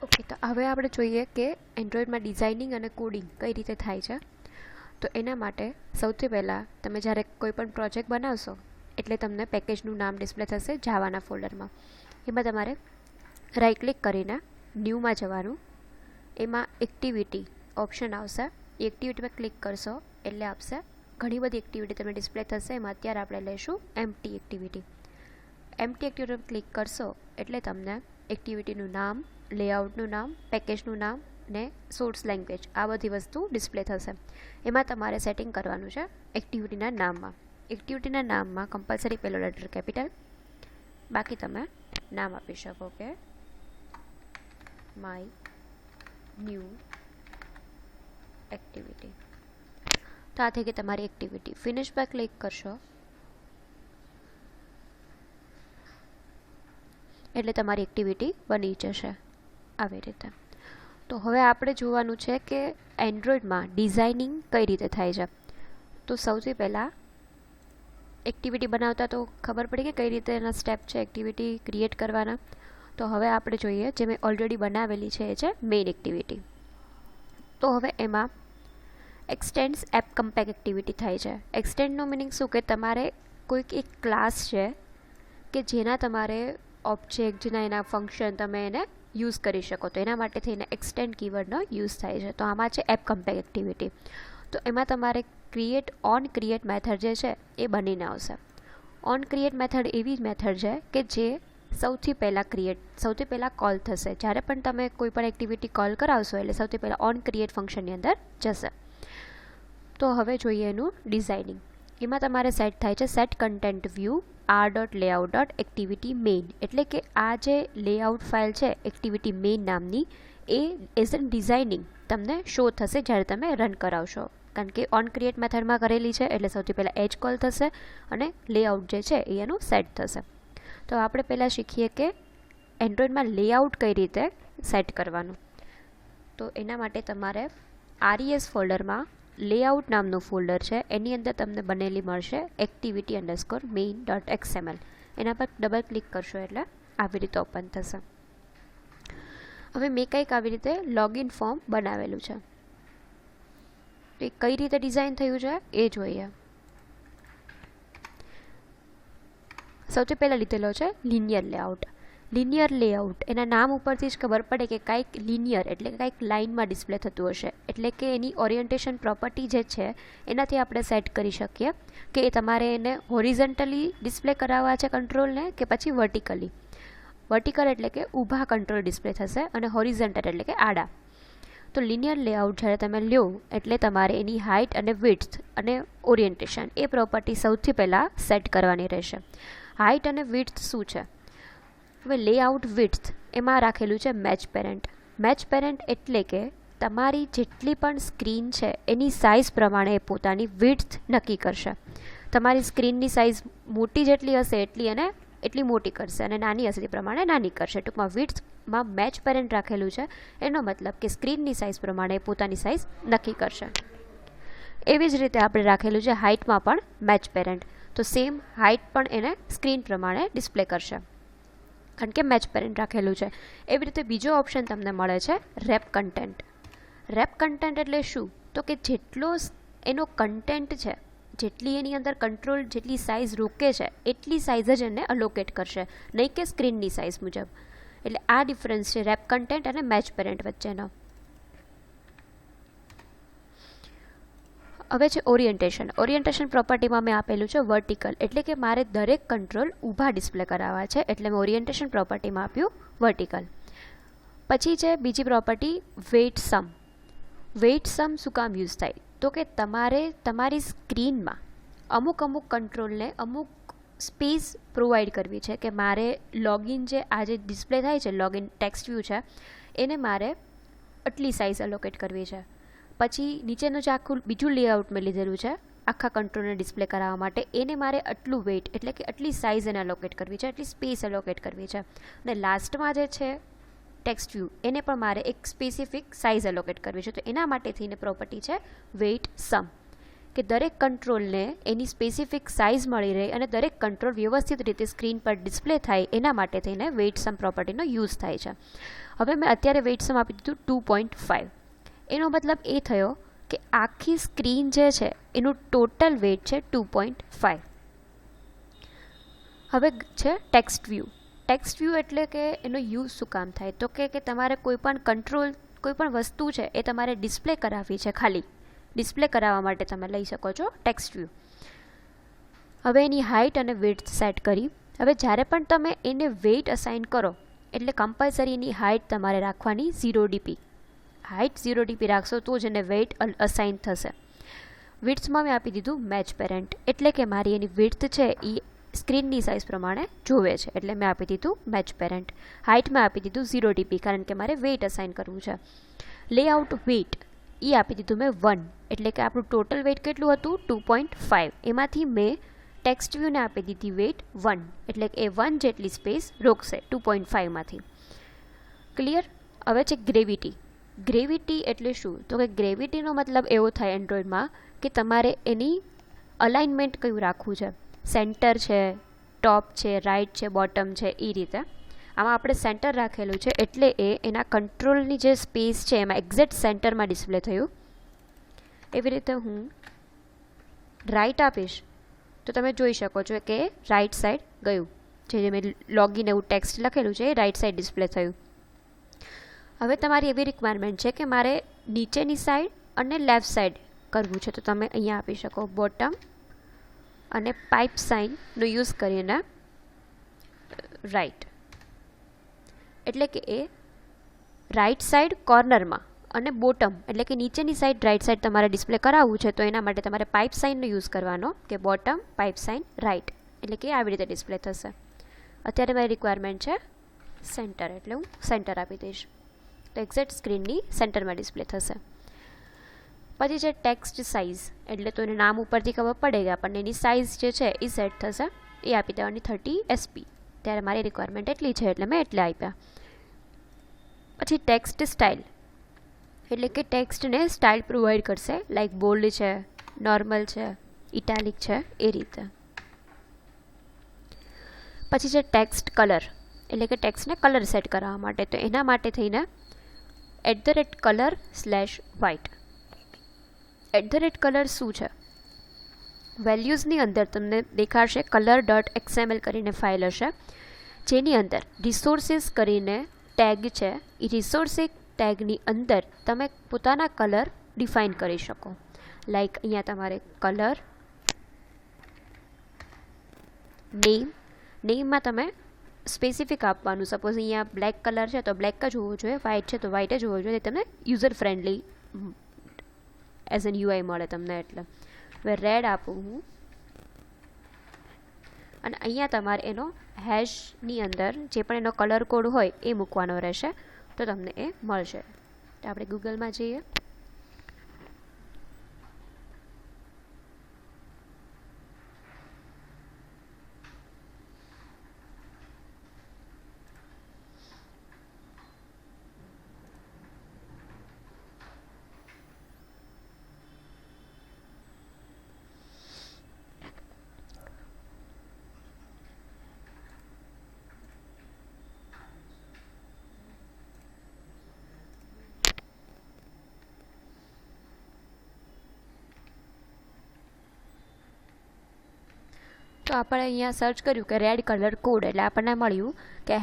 Okay, તો હવે આપણે જોઈએ કે એન્ડ્રોઈડમાં ડિઝાઇનિંગ અને કોડિંગ કઈ રીતે થાય છે. તો એના માટે સૌથી પહેલાં તમે જ્યારે કોઈ પણ પ્રોજેક્ટ બનાવશો એટલે તમને પેકેજનું નામ ડિસ્પ્લે થશે જાવાના ફોલ્ડરમાં. એમાં તમારે રાઈટ ક્લિક કરીને ન્યૂમાં જવાનું. એમાં એક્ટિવિટી ઓપ્શન આવશે. એ એક્ટિવિટીમાં ક્લિક કરશો એટલે આપશે ઘણી બધી એક્ટિવિટી તમને ડિસ્પ્લે થશે. એમાં અત્યારે આપણે લઈશું empty activity. Empty activity click કરશો એટલે તમને એક્ટિવિટીનું નામ, લેઆઉટનું નામ, પેકેજનું નામ ને સોર્સ લેંગ્વેજ આ બધી વસ્તુ ડિસ્પ્લે થશે. એમાં તમારે સેટિંગ કરવાનું છે એક્ટિવિટીના નામમાં. એક્ટિવિટીના નામમાં કમ્પલસરી પહેલો લેટર કેપિટલ, બાકી તમે નામ આપી શકો કે માય ન્યૂ એક્ટિવિટી. તો આ થઈ ગઈ તમારી એક્ટિવિટી. ફિનિશ પર ક્લિક કરશો એટલે તમારી એક્ટિવિટી બની જશે આવી રીતે. તો હવે આપણે જોવાનું છે કે એન્ડ્રોઈડમાં ડિઝાઇનિંગ કઈ રીતે થાય છે. તો સૌથી પહેલાં એક્ટિવિટી બનાવતા તો ખબર પડી કે કઈ રીતે એના સ્ટેપ છે એક્ટિવિટી ક્રિએટ કરવાના. તો હવે આપણે જોઈએ જે મેં ઓલરેડી બનાવેલી છે એ છે મેઇન એક્ટિવિટી. તો હવે એમાં એક્સટેન્ડ્સ એપ કમ્પેક એક્ટિવિટી થાય છે. એક્સટેન્ડનો મિનિંગ શું કે તમારે કોઈક એક ક્લાસ છે કે જેના તમારે ઓબ્જેક્ટ જેના એના ફંક્શન તમે એને યુઝ કરી શકો. તો એના માટે થઈને એક્સટેન્ડ કીવર્ડનો યુઝ થાય છે. તો આમાં છે એપ કમ્પેક એક્ટિવિટી. તો એમાં તમારે ઓન ક્રિએટ મેથડ જે છે એ બનીને આવશે. ઓન ક્રિએટ મેથડ એવી મેથડ છે કે જે સૌથી પહેલાં કોલ થશે. જ્યારે પણ તમે કોઈ પણ એક્ટિવિટી કોલ કરાવશો એટલે સૌથી પહેલાં ઓન ક્રિએટ ફંક્શનની અંદર જશે. તો હવે જોઈએ એનું ડિઝાઇનિંગ. એમાં તમારે સેટ થાય છે set content view r.layout.activity main. એટલે કે આ જે લેઆઉટ ફાઇલ છે એક્ટિવિટી મેઇન નામની એ એઝ અ ડિઝાઇનિંગ તમને શો થશે જ્યારે તમે રન કરાવશો. કારણ કે ઓન ક્રિએટ મેથડમાં કરેલી છે એટલે સૌથી પહેલાં એજ કોલ થશે અને લેઆઉટ જે છે એ એનું સેટ થશે. તો આપણે પહેલાં શીખીએ કે એન્ડ્રોઈડમાં લેઆઉટ કઈ રીતે સેટ કરવાનું. તો એના માટે તમારે RES ફોલ્ડરમાં લેઆઉટ નામનું ફોલ્ડર છે એની અંદર તમને બનેલી મળશે activity_main.xml. એના પર ડબલ ક્લિક કરશો એટલે આવી રીતે ઓપન થશે. હવે મેં કંઈક આવી રીતે લોગિન ફોર્મ બનાવેલું છે. તો એ કઈ રીતે ડિઝાઇન થયું છે એ જોઈએ. સૌથી પહેલાં લીધેલો છે લિનિયર લેઆઉટ. લિનિયર લેઆઉટ એના નામ ઉપરથી જ ખબર પડે કે કાંઈક લિનિયર એટલે કે કાંઈક લાઇનમાં ડિસ્પ્લે થતું હશે. એટલે કે એની ઓરિએન્ટેશન પ્રોપર્ટી જે છે એનાથી આપણે સેટ કરી શકીએ કે તમારે એને હોરિઝન્ટલી ડિસ્પ્લે કરાવવા છે કંટ્રોલને કે પછી વર્ટિકલી. વર્ટિકલ એટલે કે ઊભા કંટ્રોલ ડિસ્પ્લે થશે અને હોરિઝન્ટલ એટલે કે આડા. તો લિનિયર લેઆઉટ જ્યારે તમે લ્યો એટલે તમારે એની હાઇટ અને વિડ્થ અને ઓરિએન્ટેશન એ પ્રોપર્ટી સૌથી પહેલાં સેટ કરવાની રહેશે. હાઇટ અને વિડ્થ શું છે? હવે લેઆઉટ વિડ્થ એમાં રાખેલું છે મેચ પેરેન્ટ. મેચ પેરેન્ટ એટલે કે તમારી જેટલી પણ સ્ક્રીન છે એની સાઇઝ પ્રમાણે એ પોતાની વિડ્થ નક્કી કરશે. તમારી સ્ક્રીનની સાઇઝ મોટી જેટલી હશે એટલી મોટી કરશે અને નાની હશે તે પ્રમાણે નાની કરશે. ટૂંકમાં વિડ્થમાં મેચ પેરેન્ટ રાખેલું છે એનો મતલબ કે સ્ક્રીનની સાઇઝ પ્રમાણે પોતાની સાઇઝ નક્કી કરશે. એવી જ રીતે આપણે રાખેલું છે હાઇટમાં પણ મેચ પેરેન્ટ. તો સેમ હાઇટ પણ એને સ્ક્રીન પ્રમાણે ડિસ્પ્લે કરશે કારણ કે મેચ પેરેન્ટ રાખેલું છે. એવી રીતે બીજો ઓપ્શન તમને મળે છે રેપ કન્ટેન્ટ. રેપ કન્ટેન્ટ એટલે શું? તો કે જેટલો એનો કન્ટેન્ટ છે જેટલી એની અંદર કંટ્રોલ જેટલી સાઇઝ રોકે છે એટલી સાઇઝ જ એને અલોકેટ કરશે, નહીં કે સ્ક્રીનની સાઇઝ મુજબ. એટલે આ ડિફરન્સ છે રેપ કન્ટેન્ટ અને મેચ પેરેન્ટ વચ્ચેનો. હવે છે ઓરિએન્ટેશન. ઓરિએન્ટેશન પ્રોપર્ટીમાં મેં આપેલું છે વર્ટિકલ. એટલે કે મારે દરેક કંટ્રોલ ઊભા ડિસ્પ્લે કરાવવા છે એટલે મેં ઓરિએન્ટેશન પ્રોપર્ટીમાં આપ્યું વર્ટિકલ. પછી છે બીજી પ્રોપર્ટી વેઇટ સમ. વેઇટ સમ શું કામ યુઝ થાય? તો કે તમારે તમારી સ્ક્રીનમાં અમુક કંટ્રોલને અમુક સ્પેસ પ્રોવાઈડ કરવી છે કે મારે લોગિન જે આજે ડિસ્પ્લે થાય છે લોગિન ટેક્સ્ટ વ્યૂ છે એને મારે આટલી સાઇઝ અલોકેટ કરવી છે. પછી નીચેનું જે આખું બીજું લેઆઉટ મેં લીધેલું છે આખા કંટ્રોલને ડિસ્પ્લે કરાવવા માટે એને મારે આટલું વેઇટ એટલે કે આટલી સાઇઝ એને અલોકેટ કરવી છે, આટલી સ્પેસ અલોકેટ કરવી છે. અને લાસ્ટમાં જે છે ટેક્સ્ટ વ્યૂ એને પણ મારે એક સ્પેસિફિક સાઇઝ અલોકેટ કરવી છે. તો એના માટે થઈને પ્રોપર્ટી છે વેઇટ સમ કે દરેક કંટ્રોલને એની સ્પેસિફિક સાઇઝ મળી રહે અને દરેક કંટ્રોલ વ્યવસ્થિત રીતે સ્ક્રીન પર ડિસ્પ્લે થાય એના માટે થઈને વેઇટ સમ પ્રોપર્ટીનો યુઝ થાય છે. હવે મેં અત્યારે વેઇટ સમ આપી દીધું 2.5. એનો મતલબ એ થયો કે આખી સ્ક્રીન જે છે એનું ટોટલ વેઇટ છે 2.5. હવે છે ટેક્સ્ટ વ્યૂ. ટેક્સ્ટ વ્યૂ એટલે કે એનો યુઝ શું કામ થાય, તો કે તમારે કોઈ પણ વસ્તુ છે એ તમારે ડિસ્પ્લે કરાવવી છે, ખાલી ડિસ્પ્લે કરાવવા માટે તમે લઈ શકો છો ટેક્સ્ટ વ્યૂ. હવે એની હાઇટ અને વિડ્થ સેટ કરી. હવે જ્યારે પણ તમે એને વેઇટ અસાઇન કરો એટલે કમ્પલસરી એની હાઇટ તમારે રાખવાની 0 dp. હાઇટ 0 dp રાખશો તો જ એને વેઇટ અસાઇન થશે. વિડ્થમાં મેં આપી દીધું મેચ પેરેન્ટ, એટલે કે મારી એની વિડ્થ છે એ સ્ક્રીનની સાઇઝ પ્રમાણે જોવે છે, એટલે મેં આપી દીધું મેચ પેરેન્ટ. હાઇટમાં આપી દીધું 0 dp કારણ કે મારે વેઇટ અસાઇન કરવું છે. લેઆઉટ વેઇટ એ આપી દીધું મેં 1, એટલે કે આપણું ટોટલ વેઇટ કેટલું હતું 2.5. એમાંથી મેં ટેક્સ્ટ વ્યૂને આપી દીધી વેઇટ 1, એટલે કે એ 1 જેટલી સ્પેસ રોકશે 2.5માંથી. ક્લિયર? હવે છે ગ્રેવિટી. ગ્રેવિટી એટલે શું, તો કે ગ્રેવિટીનો મતલબ એવો થાય એન્ડ્રોઈડમાં કે તમારે એની અલાઇનમેન્ટ કયું રાખવું છે. સેન્ટર છે, ટોપ છે, રાઇટ છે, બોટમ છે, એ રીતે. આમાં આપણે સેન્ટર રાખેલું છે એટલે એના કંટ્રોલની જે સ્પેસ છે એમાં એક્ઝેક્ટ સેન્ટરમાં ડિસ્પ્લે થયું. એવી રીતે હું રાઇટ આપીશ તો તમે જોઈ શકો છો કે રાઇટ સાઈડ ગયું, જે મેં લોગિન એવું ટેક્સ્ટ લખેલું છે એ રાઇટ સાઈડ ડિસ્પ્લે થયું. હવે તમારી એવી રિક્વાયરમેન્ટ છે કે મારે નીચેની સાઈડ અને લેફ્ટ સાઈડ કરવું છે, તો તમે અહીંયા આપી શકો બોટમ અને પાઇપ સાઇનનો યુઝ કરીને રાઇટ, એટલે કે એ રાઇટ સાઈડ કોર્નરમાં અને બોટમ એટલે કે નીચેની સાઈડ રાઇટ સાઈડ તમારે ડિસ્પ્લે કરાવવું છે, તો એના માટે તમારે પાઇપ સાઇનનો યુઝ કરવાનો કે બોટમ પાઇપ સાઇન રાઇટ, એટલે કે આવી રીતે ડિસ્પ્લે થશે. અત્યારે મારી રિક્વાયરમેન્ટ છે સેન્ટર, એટલે હું સેન્ટર આપી દઈશ, તો એક્ઝેક્ટ સ્ક્રીનની સેન્ટરમાં ડિસ્પ્લે થશે. પછી છે ટેક્સ્ટ સાઇઝ, એટલે તો એને નામ ઉપરથી ખબર પડે કે આપણને એની સાઇઝ જે છે એ સેટ થશે. એ આપી દેવાની 30 SP. ત્યારે મારી રિક્વાયરમેન્ટ એટલી છે એટલે મેં એટલે આપ્યા. પછી ટેક્સ્ટ સ્ટાઇલ, એટલે કે ટેક્સ્ટને સ્ટાઇલ પ્રોવાઈડ કરશે, લાઈક બોલ્ડ છે, નોર્મલ છે, ઇટાલિક છે, એ રીતે. પછી છે ટેક્સ્ટ કલર, એટલે કે ટેક્સ્ટને કલર સેટ કરવા માટે, તો એના માટે થઈને @color/white. @color શું છે? વેલ્યુઝની અંદર તમને દેખાડશે color.xml કરીને ફાઇલ હશે, જેની અંદર રિસોર્સિસ કરીને ટેગ છે. એ રિસોર્સિસ ટેગની અંદર તમે પોતાના કલર ડિફાઇન કરી શકો. લાઈક અહીંયા તમારે કલર, નેમમાં તમે સ્પેસિફિક આપવાનું. સપોઝ અહીંયા બ્લેક કલર છે તો બ્લેક જ હોવો જોઈએ, વ્હાઇટ છે તો વ્હાઇટ જ હોવો જોઈએ, તમને user friendly as an UI મળે તમને. એટલે હવે રેડ આપું હું, અને અહીંયા તમારે એનો હેશની અંદર જે પણ એનો કલર કોડ હોય એ મૂકવાનો રહેશે, તો તમને એ મળશે. તો આપણે ગૂગલમાં જઈએ. તો આપણે અહીંયા સર્ચ કર્યું કે રેડ કલર કોડ, એટલે આપણને મળ્યું કે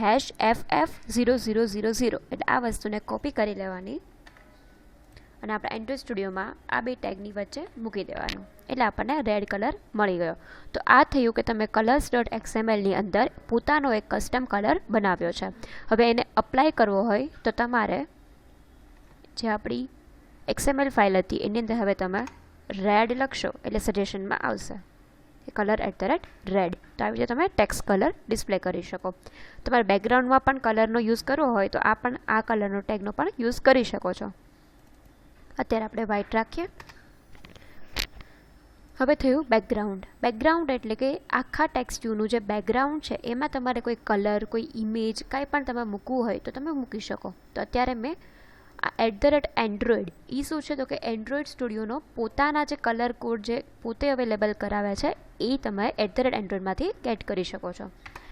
#FF0000, એટલે આ વસ્તુને કોપી કરી લેવાની અને આપણે એન્ડ્રોઇડ સ્ટુડિયોમાં આ બે ટેગની વચ્ચે મૂકી દેવાનું, એટલે આપણને રેડ કલર મળી ગયો. તો આ થયું કે તમે colors.xmlની અંદર પોતાનો એક કસ્ટમ કલર બનાવ્યો છે. હવે એને અપ્લાય કરવો હોય તો તમારે જે આપણી XML ફાઇલ હતી એની અંદર હવે તમે રેડ લખશો એટલે સજેશનમાં આવશે કલર @red. તો આવી રીતે તમે ટેક્સ્ટ કલર ડિસ્પ્લે કરી શકો. તમારે બેકગ્રાઉન્ડમાં પણ કલરનો યુઝ કરવો હોય તો આ કલરનો ટેગનો પણ યુઝ કરી શકો છો. અત્યારે આપણે વ્હાઇટ રાખીએ. હવે થયું બેકગ્રાઉન્ડ. બેકગ્રાઉન્ડ એટલે કે આખા ટેક્સ્ટ વ્યૂનું જે બેકગ્રાઉન્ડ છે એમાં તમારે કોઈ કલર, કોઈ ઇમેજ કાંઈ પણ તમે મૂકવું હોય તો તમે મૂકી શકો. તો અત્યારે મેં @Android એ શું છે, તો કે એન્ડ્રોઇડ સ્ટુડિયોનો પોતાના જે કલર કોડ જે પોતે અવેલેબલ કરાવ્યા છે એ તમે @Androidમાંથી ગેટ કરી શકો છો.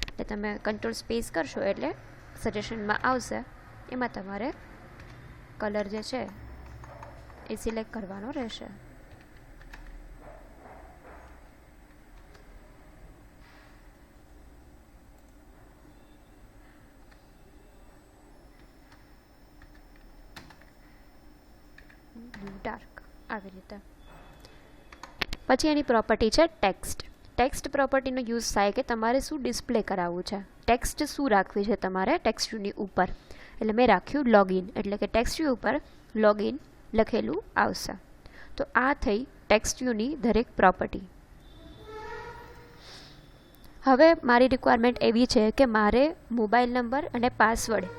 એટલે તમે કંટ્રોલ સ્પેસ કરશો એટલે સજેશનમાં આવશે એમાં તમારે કલર જે છે એ સિલેક્ટ કરવાનો રહેશે. ડાર્ક આવી રીતે. પછી એની પ્રોપર્ટી છે ટેક્સ્ટ. ટેક્સ્ટ પ્રોપર્ટીનો યુઝ થાય કે તમારે શું ડિસ્પ્લે કરાવવું છે, ટેક્સ્ટ શું રાખવી છે તમારે ટેક્સ્ટ વ્યૂની ઉપર. એટલે મેં રાખ્યું લોગિન, એટલે કે ટેક્સ્ટ વ્યૂ ઉપર લોગિન લખેલું આવશે. તો આ થઈ ટેક્સ્ટ વ્યૂની દરેક પ્રોપર્ટી. હવે મારી રિક્વાયરમેન્ટ એવી છે કે મારે મોબાઈલ નંબર અને પાસવર્ડ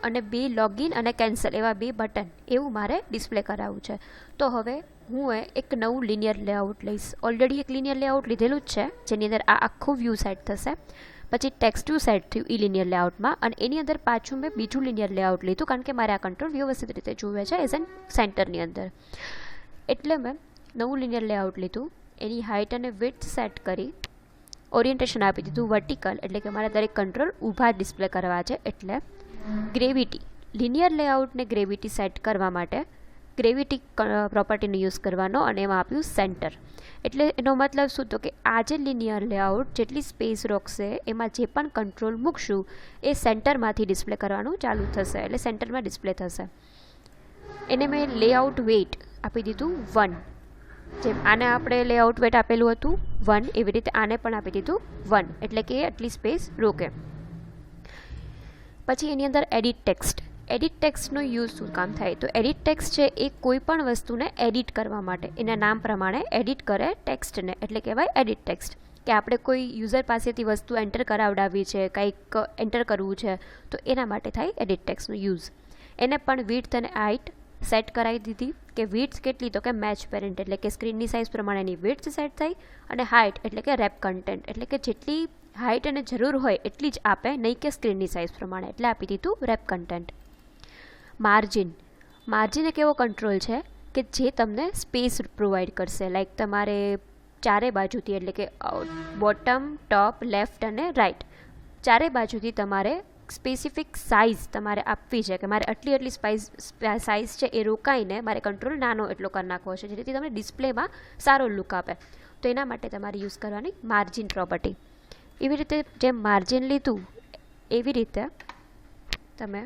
અને 2 લોગિન અને કેન્સલ એવા 2 બટન એવું મારે ડિસ્પ્લે કરાવવું છે. તો હવે હું એક નવું લિનિયર લેઆઉટ લઈશ. ઓલરેડી એક લિનિયર લેઆઉટ લીધેલું જ છે જેની અંદર આ આખું વ્યૂ સેટ થશે. પછી ટેક્સ્ટ વ્યૂ સેટ થયું એ લિનિયર લેઆઉટમાં, અને એની અંદર પાછું મેં બીજું લિનિયર લેઆઉટ લીધું કારણ કે મારે આ કંટ્રોલ વ્યવસ્થિત રીતે જોવે છે એઝ એન સેન્ટરની અંદર. એટલે મેં નવું લિનિયર લેઆઉટ લીધું, એની હાઇટ અને વિડ્થ સેટ કરી, ઓરિએન્ટેશન આપી દીધું વર્ટિકલ, એટલે કે મારે દરેક કંટ્રોલ ઊભા ડિસ્પ્લે કરવા છે. એટલે ગ્રેવિટી, લિનિયર લેઆઉટને ગ્રેવિટી સેટ કરવા માટે ગ્રેવિટી પ્રોપર્ટીનો યુઝ કરવાનો, અને એમાં આપ્યું સેન્ટર. એટલે એનો મતલબ શું તો કે આ જે લિનિયર લેઆઉટ જેટલી સ્પેસ રોકશે એમાં જે પણ કંટ્રોલ મૂકશું એ સેન્ટરમાંથી ડિસ્પ્લે કરવાનું ચાલુ થશે, એટલે સેન્ટરમાં ડિસ્પ્લે થશે. એને મેં લેઆઉટ વેઇટ આપી દીધું 1. જેમ આને આપણે લેઆઉટ વેટ આપેલું હતું 1, એવી રીતે આને પણ આપી દીધું 1, એટલે કે આટલી સ્પેસ રોકે. પછી એની અંદર એડિટ ટેક્સ્ટ. એડિટ ટેક્સ્ટનો યુઝ શું કામ થાય તો એડિટ ટેક્સ્ટ છે એ કોઈ પણ વસ્તુને એડિટ કરવા માટે એના નામ પ્રમાણે એડિટ કરે ટેક્સ્ટને, એટલે કહેવાય એડિટ ટેક્સ્ટ. કે આપણે કોઈ યુઝર પાસેથી વસ્તુ એન્ટર કરાવડાવી છે, કંઈક એન્ટર કરવું છે, તો એના માટે થાય એડિટ ટેક્સ્ટનો યુઝ. એને પણ વિડ્થ અને હાઇટ સેટ કરાવી દીધી કે વિડ્થ કેટલી તો કે મેચ પેરેન્ટ, એટલે કે સ્ક્રીનની સાઇઝ પ્રમાણેની વિડ્થ સેટ થઈ, અને હાઇટ એટલે કે રેપ કન્ટેન્ટ, એટલે કે જેટલી હાઇટ અને જરૂર હોય એટલી જ આપે, નહીં કે સ્ક્રીનની સાઇઝ પ્રમાણે, એટલે આપી દીધું રેપ કન્ટેન્ટ. માર્જિન. માર્જિન એક એવો કંટ્રોલ છે કે જે તમને સ્પેસ પ્રોવાઈડ કરશે. લાઈક તમારે ચારે બાજુથી, એટલે કે બોટમ, ટોપ, લેફ્ટ અને રાઈટ, ચારે બાજુથી તમારે સ્પેસિફિક સાઇઝ તમારે આપવી છે કે મારે આટલી સાઇઝ છે એ રોકાઈને મારે કંટ્રોલ નાનો એટલો કરી નાખવો છે જેથી તમને ડિસ્પ્લેમાં સારો લુક આપે. તો એના માટે તમારે યુઝ કરવાની માર્જિન પ્રોપર્ટી. એવી રીતે જેમ માર્જિન લીધું એવી રીતે તમે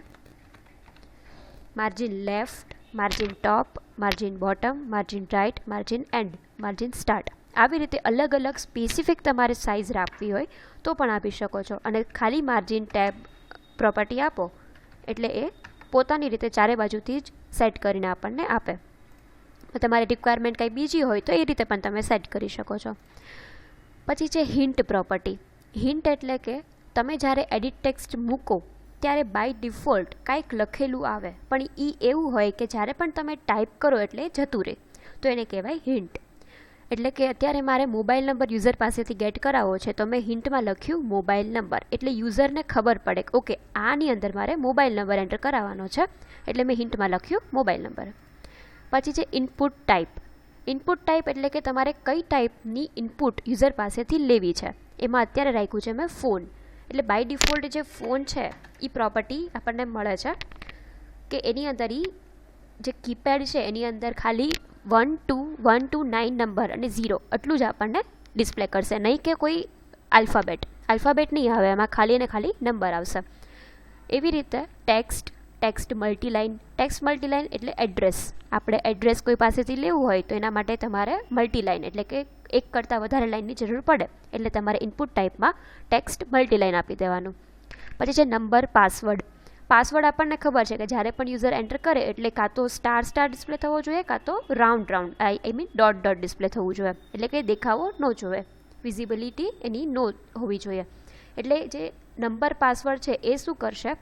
margin left, margin top, margin bottom, margin right, margin end, margin start, આવી રીતે અલગ અલગ સ્પેસિફિક તમારે સાઇઝ આપવી હોય તો પણ આપી શકો છો. અને ખાલી માર્જિન ટેબ પ્રોપર્ટી આપો એટલે એ પોતાની રીતે ચારે બાજુથી જ સેટ કરીને આપણને આપે. તમારી રિક્વાયરમેન્ટ કંઈ બીજી હોય તો એ રીતે પણ તમે સેટ કરી શકો છો. પછી છે હિન્ટ પ્રોપર્ટી. હિન્ટ એટલે કે તમે જ્યારે એડિટ ટેક્સ્ટ મૂકો ત્યારે બાય ડિફોલ્ટ કાંઈક લખેલું આવે, પણ એ એવું હોય કે જ્યારે પણ તમે ટાઈપ કરો એટલે જતું રહે, તો એને કહેવાય હિન્ટ. એટલે કે અત્યારે મારે મોબાઈલ નંબર યુઝર પાસેથી ગેટ કરાવવો છે તો મેં હિન્ટમાં લખ્યું મોબાઈલ નંબર, એટલે યુઝરને ખબર પડે કે ઓકે આની અંદર મારે મોબાઈલ નંબર એન્ટર કરાવવાનો છે, એટલે મેં હિન્ટમાં લખ્યું મોબાઈલ નંબર. પછી છે ઇનપુટ ટાઈપ. ઇનપુટ ટાઈપ એટલે કે તમારે કઈ ટાઈપની ઇનપુટ યુઝર પાસેથી લેવી છે. એમાં અત્યારે રાખ્યું છે મેં ફોન, એટલે બાય ડિફોલ્ટ જે ફોન છે એ પ્રોપર્ટી આપણને મળે છે કે એની અંદર જે કીપેડ છે એની અંદર ખાલી 1 to 9 નંબર અને 0 એટલું જ આપણને ડિસ્પ્લે કરશે, નહીં કે કોઈ આલ્ફાબેટ નહીં આવે, એમાં ખાલી અને ખાલી નંબર આવશે. એવી રીતે ટેક્સ્ટ મલ્ટીલાઇન. ટેક્સ્ટ મલ્ટીલાઇન એટલે એડ્રેસ. આપણે એડ્રેસ કોઈ પાસેથી લેવું હોય તો એના માટે તમારે મલ્ટીલાઇન એટલે કે એક કરતાં વધારે લાઇનની જરૂર પડે, એટલે તમારે ઇનપુટ ટાઈપમાં ટેક્સ્ટ મલ્ટીલાઇન આપી દેવાનું. પછી છે નંબર, પાસવર્ડ. પાસવર્ડ આપણને ખબર છે કે જ્યારે પણ યુઝર એન્ટર કરે એટલે કાં તો સ્ટાર ડિસ્પ્લે થવો જોઈએ, કાં તો round I mean dot display થવું જોઈએ, એટલે કે દેખાવો ન જોઈએ, વિઝિબિલિટી એની નો હોવી જોઈએ. એટલે જે નંબર પાસવર્ડ છે એ શું કરશે,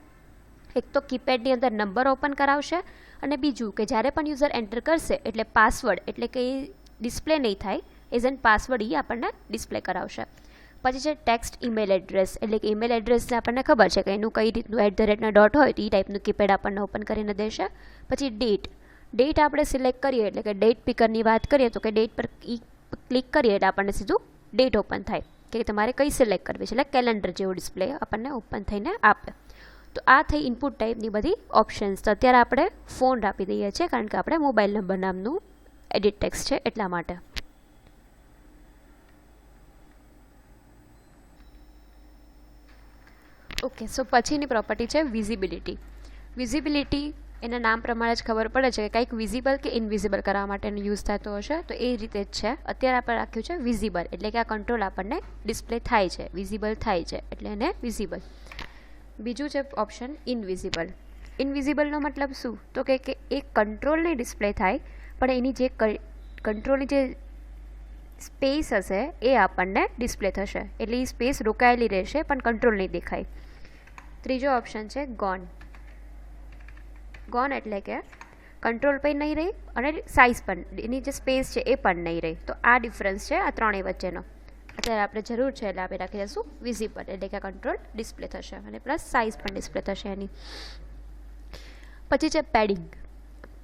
એક તો કીપેડની અંદર નંબર ઓપન કરાવશે, અને બીજું કે જ્યારે પણ યુઝર એન્ટર કરશે એટલે પાસવર્ડ એટલે કે એ ડિસ્પ્લે નહીં થાય, એઝ એન પાસવર્ડ એ આપણને ડિસ્પ્લે કરાવશે. પછી છે ટેક્સ્ટ ઈમેલ એડ્રેસ, એટલે કે ઈમેલ એડ્રેસને આપણને ખબર છે કે એનું કઈ રીતનું @ હોય તો એ ટાઈપનું કીપેડ આપણને ઓપન કરીને દેશે. પછી ડેટ આપણે સિલેક્ટ કરીએ, એટલે કે ડેટ પિકરની વાત કરીએ તો કે ડેટ પર ક્લિક કરીએ એટલે આપણને સીધું ડેટ ઓપન થાય કે તમારે કઈ સિલેક્ટ કરવી છે, એટલે કેલેન્ડર જેવો ડિસ્પ્લે આપણને ઓપન થઈને આપે. તો આ થઈ ઇનપુટ ટાઈપની બધી ઓપ્શન્સ. તો અત્યારે આપણે ફોન આપી દઈએ છીએ કારણ કે આપણે મોબાઈલ નંબર નામનું એડિટ ટેક્સ્ટ છે એટલા માટે. ઓકે, સો પછીની પ્રોપર્ટી છે વિઝિબિલિટી. વિઝિબિલિટી એના નામ પ્રમાણે જ ખબર પડે છે કે કંઈક વિઝિબલ કે ઇનવિઝિબલ કરવા માટેનો યુઝ થતો હશે. તો એ રીતે જ છે. અત્યારે આપણે રાખ્યું છે વિઝિબલ, એટલે કે આ કંટ્રોલ આપણને ડિસ્પ્લે થાય છે, વિઝિબલ થાય છે એટલે એને વિઝિબલ. બીજું છે ઓપ્શન ઇનવિઝિબલ. ઇનવિઝિબલનો મતલબ શું? તો કે એ કંટ્રોલ નહીં ડિસ્પ્લે થાય, પણ એની જે કંટ્રોલની જે સ્પેસ હશે એ આપણને ડિસ્પ્લે થશે. એટલે એ સ્પેસ રોકાયેલી રહેશે પણ કંટ્રોલ નહીં દેખાય. ત્રીજો ઓપ્શન છે ગોન. ગોન એટલે કે કંટ્રોલ પણ નહીં રહી અને સાઇઝ પણ, એની જે સ્પેસ છે એ પણ નહીં રહી. તો આ ડિફરન્સ છે આ ત્રણેય વચ્ચેનો. અત્યારે આપણે જરૂર છે એટલે આપણે રાખી દઈશું વિઝિબલ, એટલે કે કંટ્રોલ ડિસ્પ્લે થશે અને પ્લસ સાઇઝ પણ ડિસ્પ્લે થશે એની. પછી છે પેડિંગ.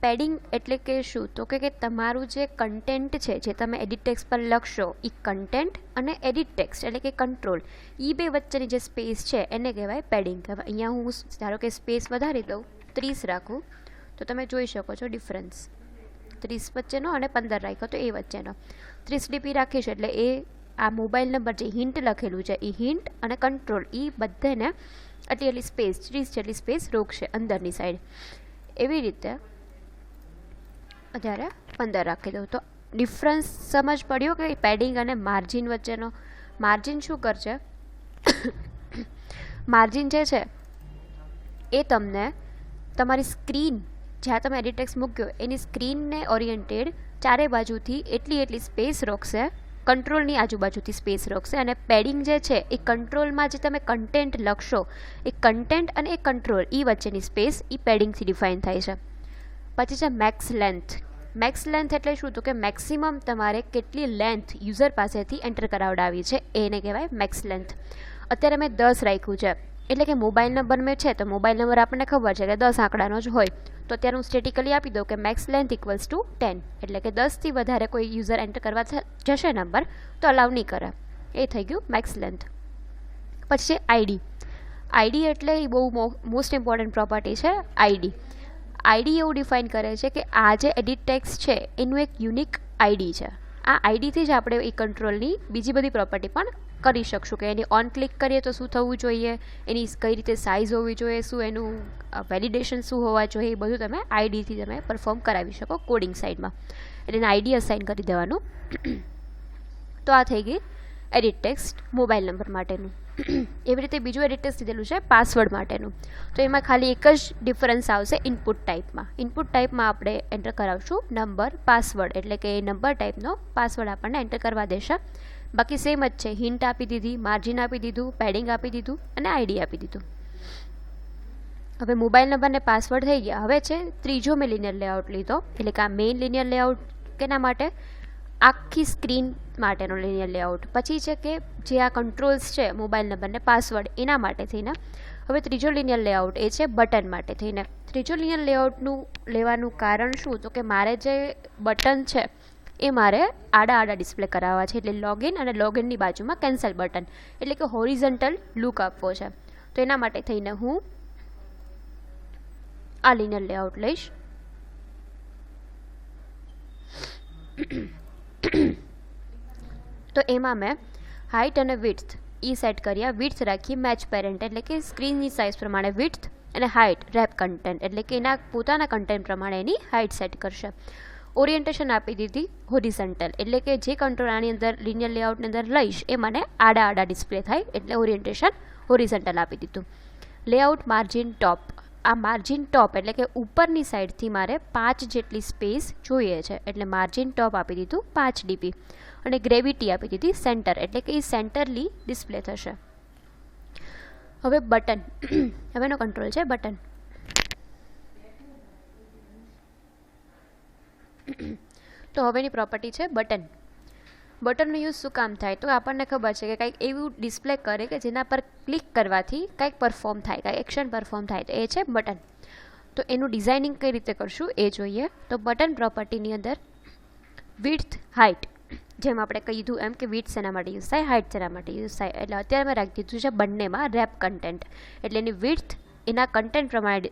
પેડિંગ એટલે કે શું? તો કે તમારું જે કન્ટેન્ટ છે જે તમે એડિટ ટેક્સ્ટ પર લખશો એ કન્ટેન્ટ અને એડિટ ટેક્સ્ટ એટલે કે કંટ્રોલ એ બે વચ્ચેની જે સ્પેસ છે એને કહેવાય પેડિંગ. હવે અહીંયા હું ધારો કે સ્પેસ વધારી દઉં, 30 રાખું, તો તમે જોઈ શકો છો ડિફરન્સ 30 વચ્ચેનો અને 15 રાખ્યો તો એ વચ્ચેનો. 30 dp રાખીશ એટલે એ આ મોબાઈલ નંબર જે હિન્ટ લખેલું છે એ હિન્ટ અને કંટ્રોલ એ બધાને આટલી સ્પેસ 30 જેટલી સ્પેસ રોકશે અંદરની સાઈડ. એવી રીતે અત્યારે 15 રાખી દઉં. તો ડિફરન્સ સમજ પડ્યો કે પેડિંગ અને માર્જિન વચ્ચેનો. માર્જિન શું કરશે? માર્જિન જે છે એ તમને તમારી સ્ક્રીન જ્યાં તમે એડિટ ટેક્સ્ટ મૂક્યો એની સ્ક્રીનને ઓરિએન્ટેડ ચારે બાજુથી એટલી સ્પેસ રોકશે, કંટ્રોલની આજુબાજુથી સ્પેસ રોકશે. અને પેડિંગ જે છે એ કંટ્રોલમાં જે તમે કન્ટેન્ટ લખશો એ કન્ટેન્ટ અને એ કંટ્રોલ એ વચ્ચેની સ્પેસ એ પેડિંગથી ડિફાઇન થાય છે. પછી છે મેક્સ લેન્થ. મેક્સ લેન્થ એટલે શું? તો કે મેક્સિમમ તમારે કેટલી લેન્થ યુઝર પાસેથી એન્ટર કરાવડાવી છે એને કહેવાય મેક્સ લેન્થ. અત્યારે મેં 10 રાખ્યું છે એટલે કે મોબાઈલ નંબર મેં છે તો મોબાઈલ નંબર આપણને ખબર છે કે 10 આંકડાનો જ હોય. તો અત્યારે હું સ્ટેટિકલી આપી દઉં કે મેક્સ લેન્થ ઇક્વલ્સ ટુ 10, એટલે કે 10થી વધારે કોઈ યુઝર એન્ટર કરવા જશે નંબર તો અલાઉ નહીં કરે. એ થઈ ગયું મેક્સ લેન્થ. પછી છે આઈડી. આઈડી એટલે એ બહુ મોસ્ટ ઇમ્પોર્ટન્ટ પ્રોપર્ટી છે આઈડી. આઈડી એવું ડિફાઇન કરે છે કે આ જે એડિટ ટેક્સ્ટ છે એનું એક યુનિક આઈડી છે. આ આઈડીથી જ આપણે એ કંટ્રોલની બીજી બધી પ્રોપર્ટી પણ કરી શકશું કે એની ઓન ક્લિક કરીએ તો શું થવું જોઈએ, એની કઈ રીતે સાઇઝ હોવી જોઈએ, શું એનું વેલિડેશન શું હોવા જોઈએ, એ બધું તમે આઈડીથી તમે પરફોર્મ કરાવી શકો કોડિંગ સાઇડમાં. એટલે એને આઈડી અસાઇન કરી દેવાનું. તો આ થઈ ગઈ એડિટ ટેક્સ્ટ મોબાઈલ નંબર માટેનું. એવી રીતે બીજું એડિટ ટેક્સ્ટ દીધેલું છે પાસવર્ડ માટેનું. તો એમાં ખાલી એક જ ડિફરન્સ આવશે ઇનપુટ ટાઈપમાં. ઇનપુટ ટાઈપમાં આપણે એન્ટર કરાવશું નંબર પાસવર્ડ, એટલે કે એ નંબર ટાઈપનો પાસવર્ડ આપણને એન્ટર કરવા દેશે. બાકી સેમ જ છે. હિન્ટ આપી દીધી, માર્જિન આપી દીધું, પેડિંગ આપી દીધું અને આઈડી આપી દીધું. હવે મોબાઈલ નંબર ને પાસવર્ડ થઈ ગયા. હવે છે ત્રીજો મેં લિનિયર લેઆઉટ લીધો, એટલે કે આ મેઇન લિનિયર લેઆઉટ કેના માટે? આખી સ્ક્રીન માટેનો લિનિયર લેઆઉટ. પછી છે કે જે આ કંટ્રોલ્સ છે મોબાઈલ નંબર ને પાસવર્ડ એના માટે થઈને હવે ત્રીજો લિનિયર લેઆઉટ એ છે બટન માટે થઈને. ત્રીજો લિનિયર લેઆઉટનું લેવાનું કારણ શું? તો કે મારે જે બટન છે એ મારે આડા ડિસ્પ્લે કરાવવા છે. એટલે લોગિન અને લોગિનની બાજુમાં કેન્સલ બટન, એટલે કે હોરિઝન્ટલ લુક આપવો છે. તો એના માટે થઈને હું આ લિનિયર લેઆઉટ લઈશ. તો એમાં મેં હાઇટ અને વિડ્થ એ સેટ કર્યા. વિડ્થ રાખી મેચ પેરેન્ટ, એટલે કે સ્ક્રીનની સાઇઝ પ્રમાણે વિડ્થ અને હાઇટ રેપ કન્ટેન્ટ, એટલે કે એના પોતાના કન્ટેન્ટ પ્રમાણે એની હાઇટ સેટ કરશે. ઓરિએન્ટેશન આપી દીધી હોરિઝન્ટલ, એટલે કે જે કંટ્રોલ આની અંદર લિનિયર લેઆઉટની અંદર લઈશ એ મને આડા ડિસ્પ્લે થાય, એટલે ઓરિએન્ટેશન હોરિઝન્ટલ આપી દીધું. લેઆઉટ માર્જિન ટોપ. આ માર્જિન ટોપ એટલે કે ઉપરની સાઈડથી મારે 5 જેટલી સ્પેસ જોઈએ છે, એટલે માર્જિન ટોપ આપી દીધું 5 dp. અને ગ્રેવિટી આપી દીધી સેન્ટર, એટલે કે એ સેન્ટરલી ડિસ્પ્લે થશે. હવે બટન. હવેનો કંટ્રોલ છે બટન. તો હવેની પ્રોપર્ટી છે બટન. બટનનો યુઝ શું કામ થાય? તો આપણને ખબર છે કે કંઈક એવું ડિસ્પ્લે કરે કે જેના પર ક્લિક કરવાથી કંઈક પરફોર્મ થાય, કંઈક એક્શન પરફોર્મ થાય, તો એ છે બટન. તો એનું ડિઝાઇનિંગ કઈ રીતે કરશું એ જોઈએ. તો બટન પ્રોપર્ટીની અંદર વિડ્થ હાઇટ, જેમ આપણે કીધું એમ કે વિડ્થ શેના માટે યુઝ થાય, હાઇટ શેના માટે યુઝ થાય, એટલે અત્યારે મેં રાખી દીધું છે બંનેમાં રેપ કન્ટેન્ટ, એટલે એની વિડ્થ એના કન્ટેન્ટ પ્રમાણે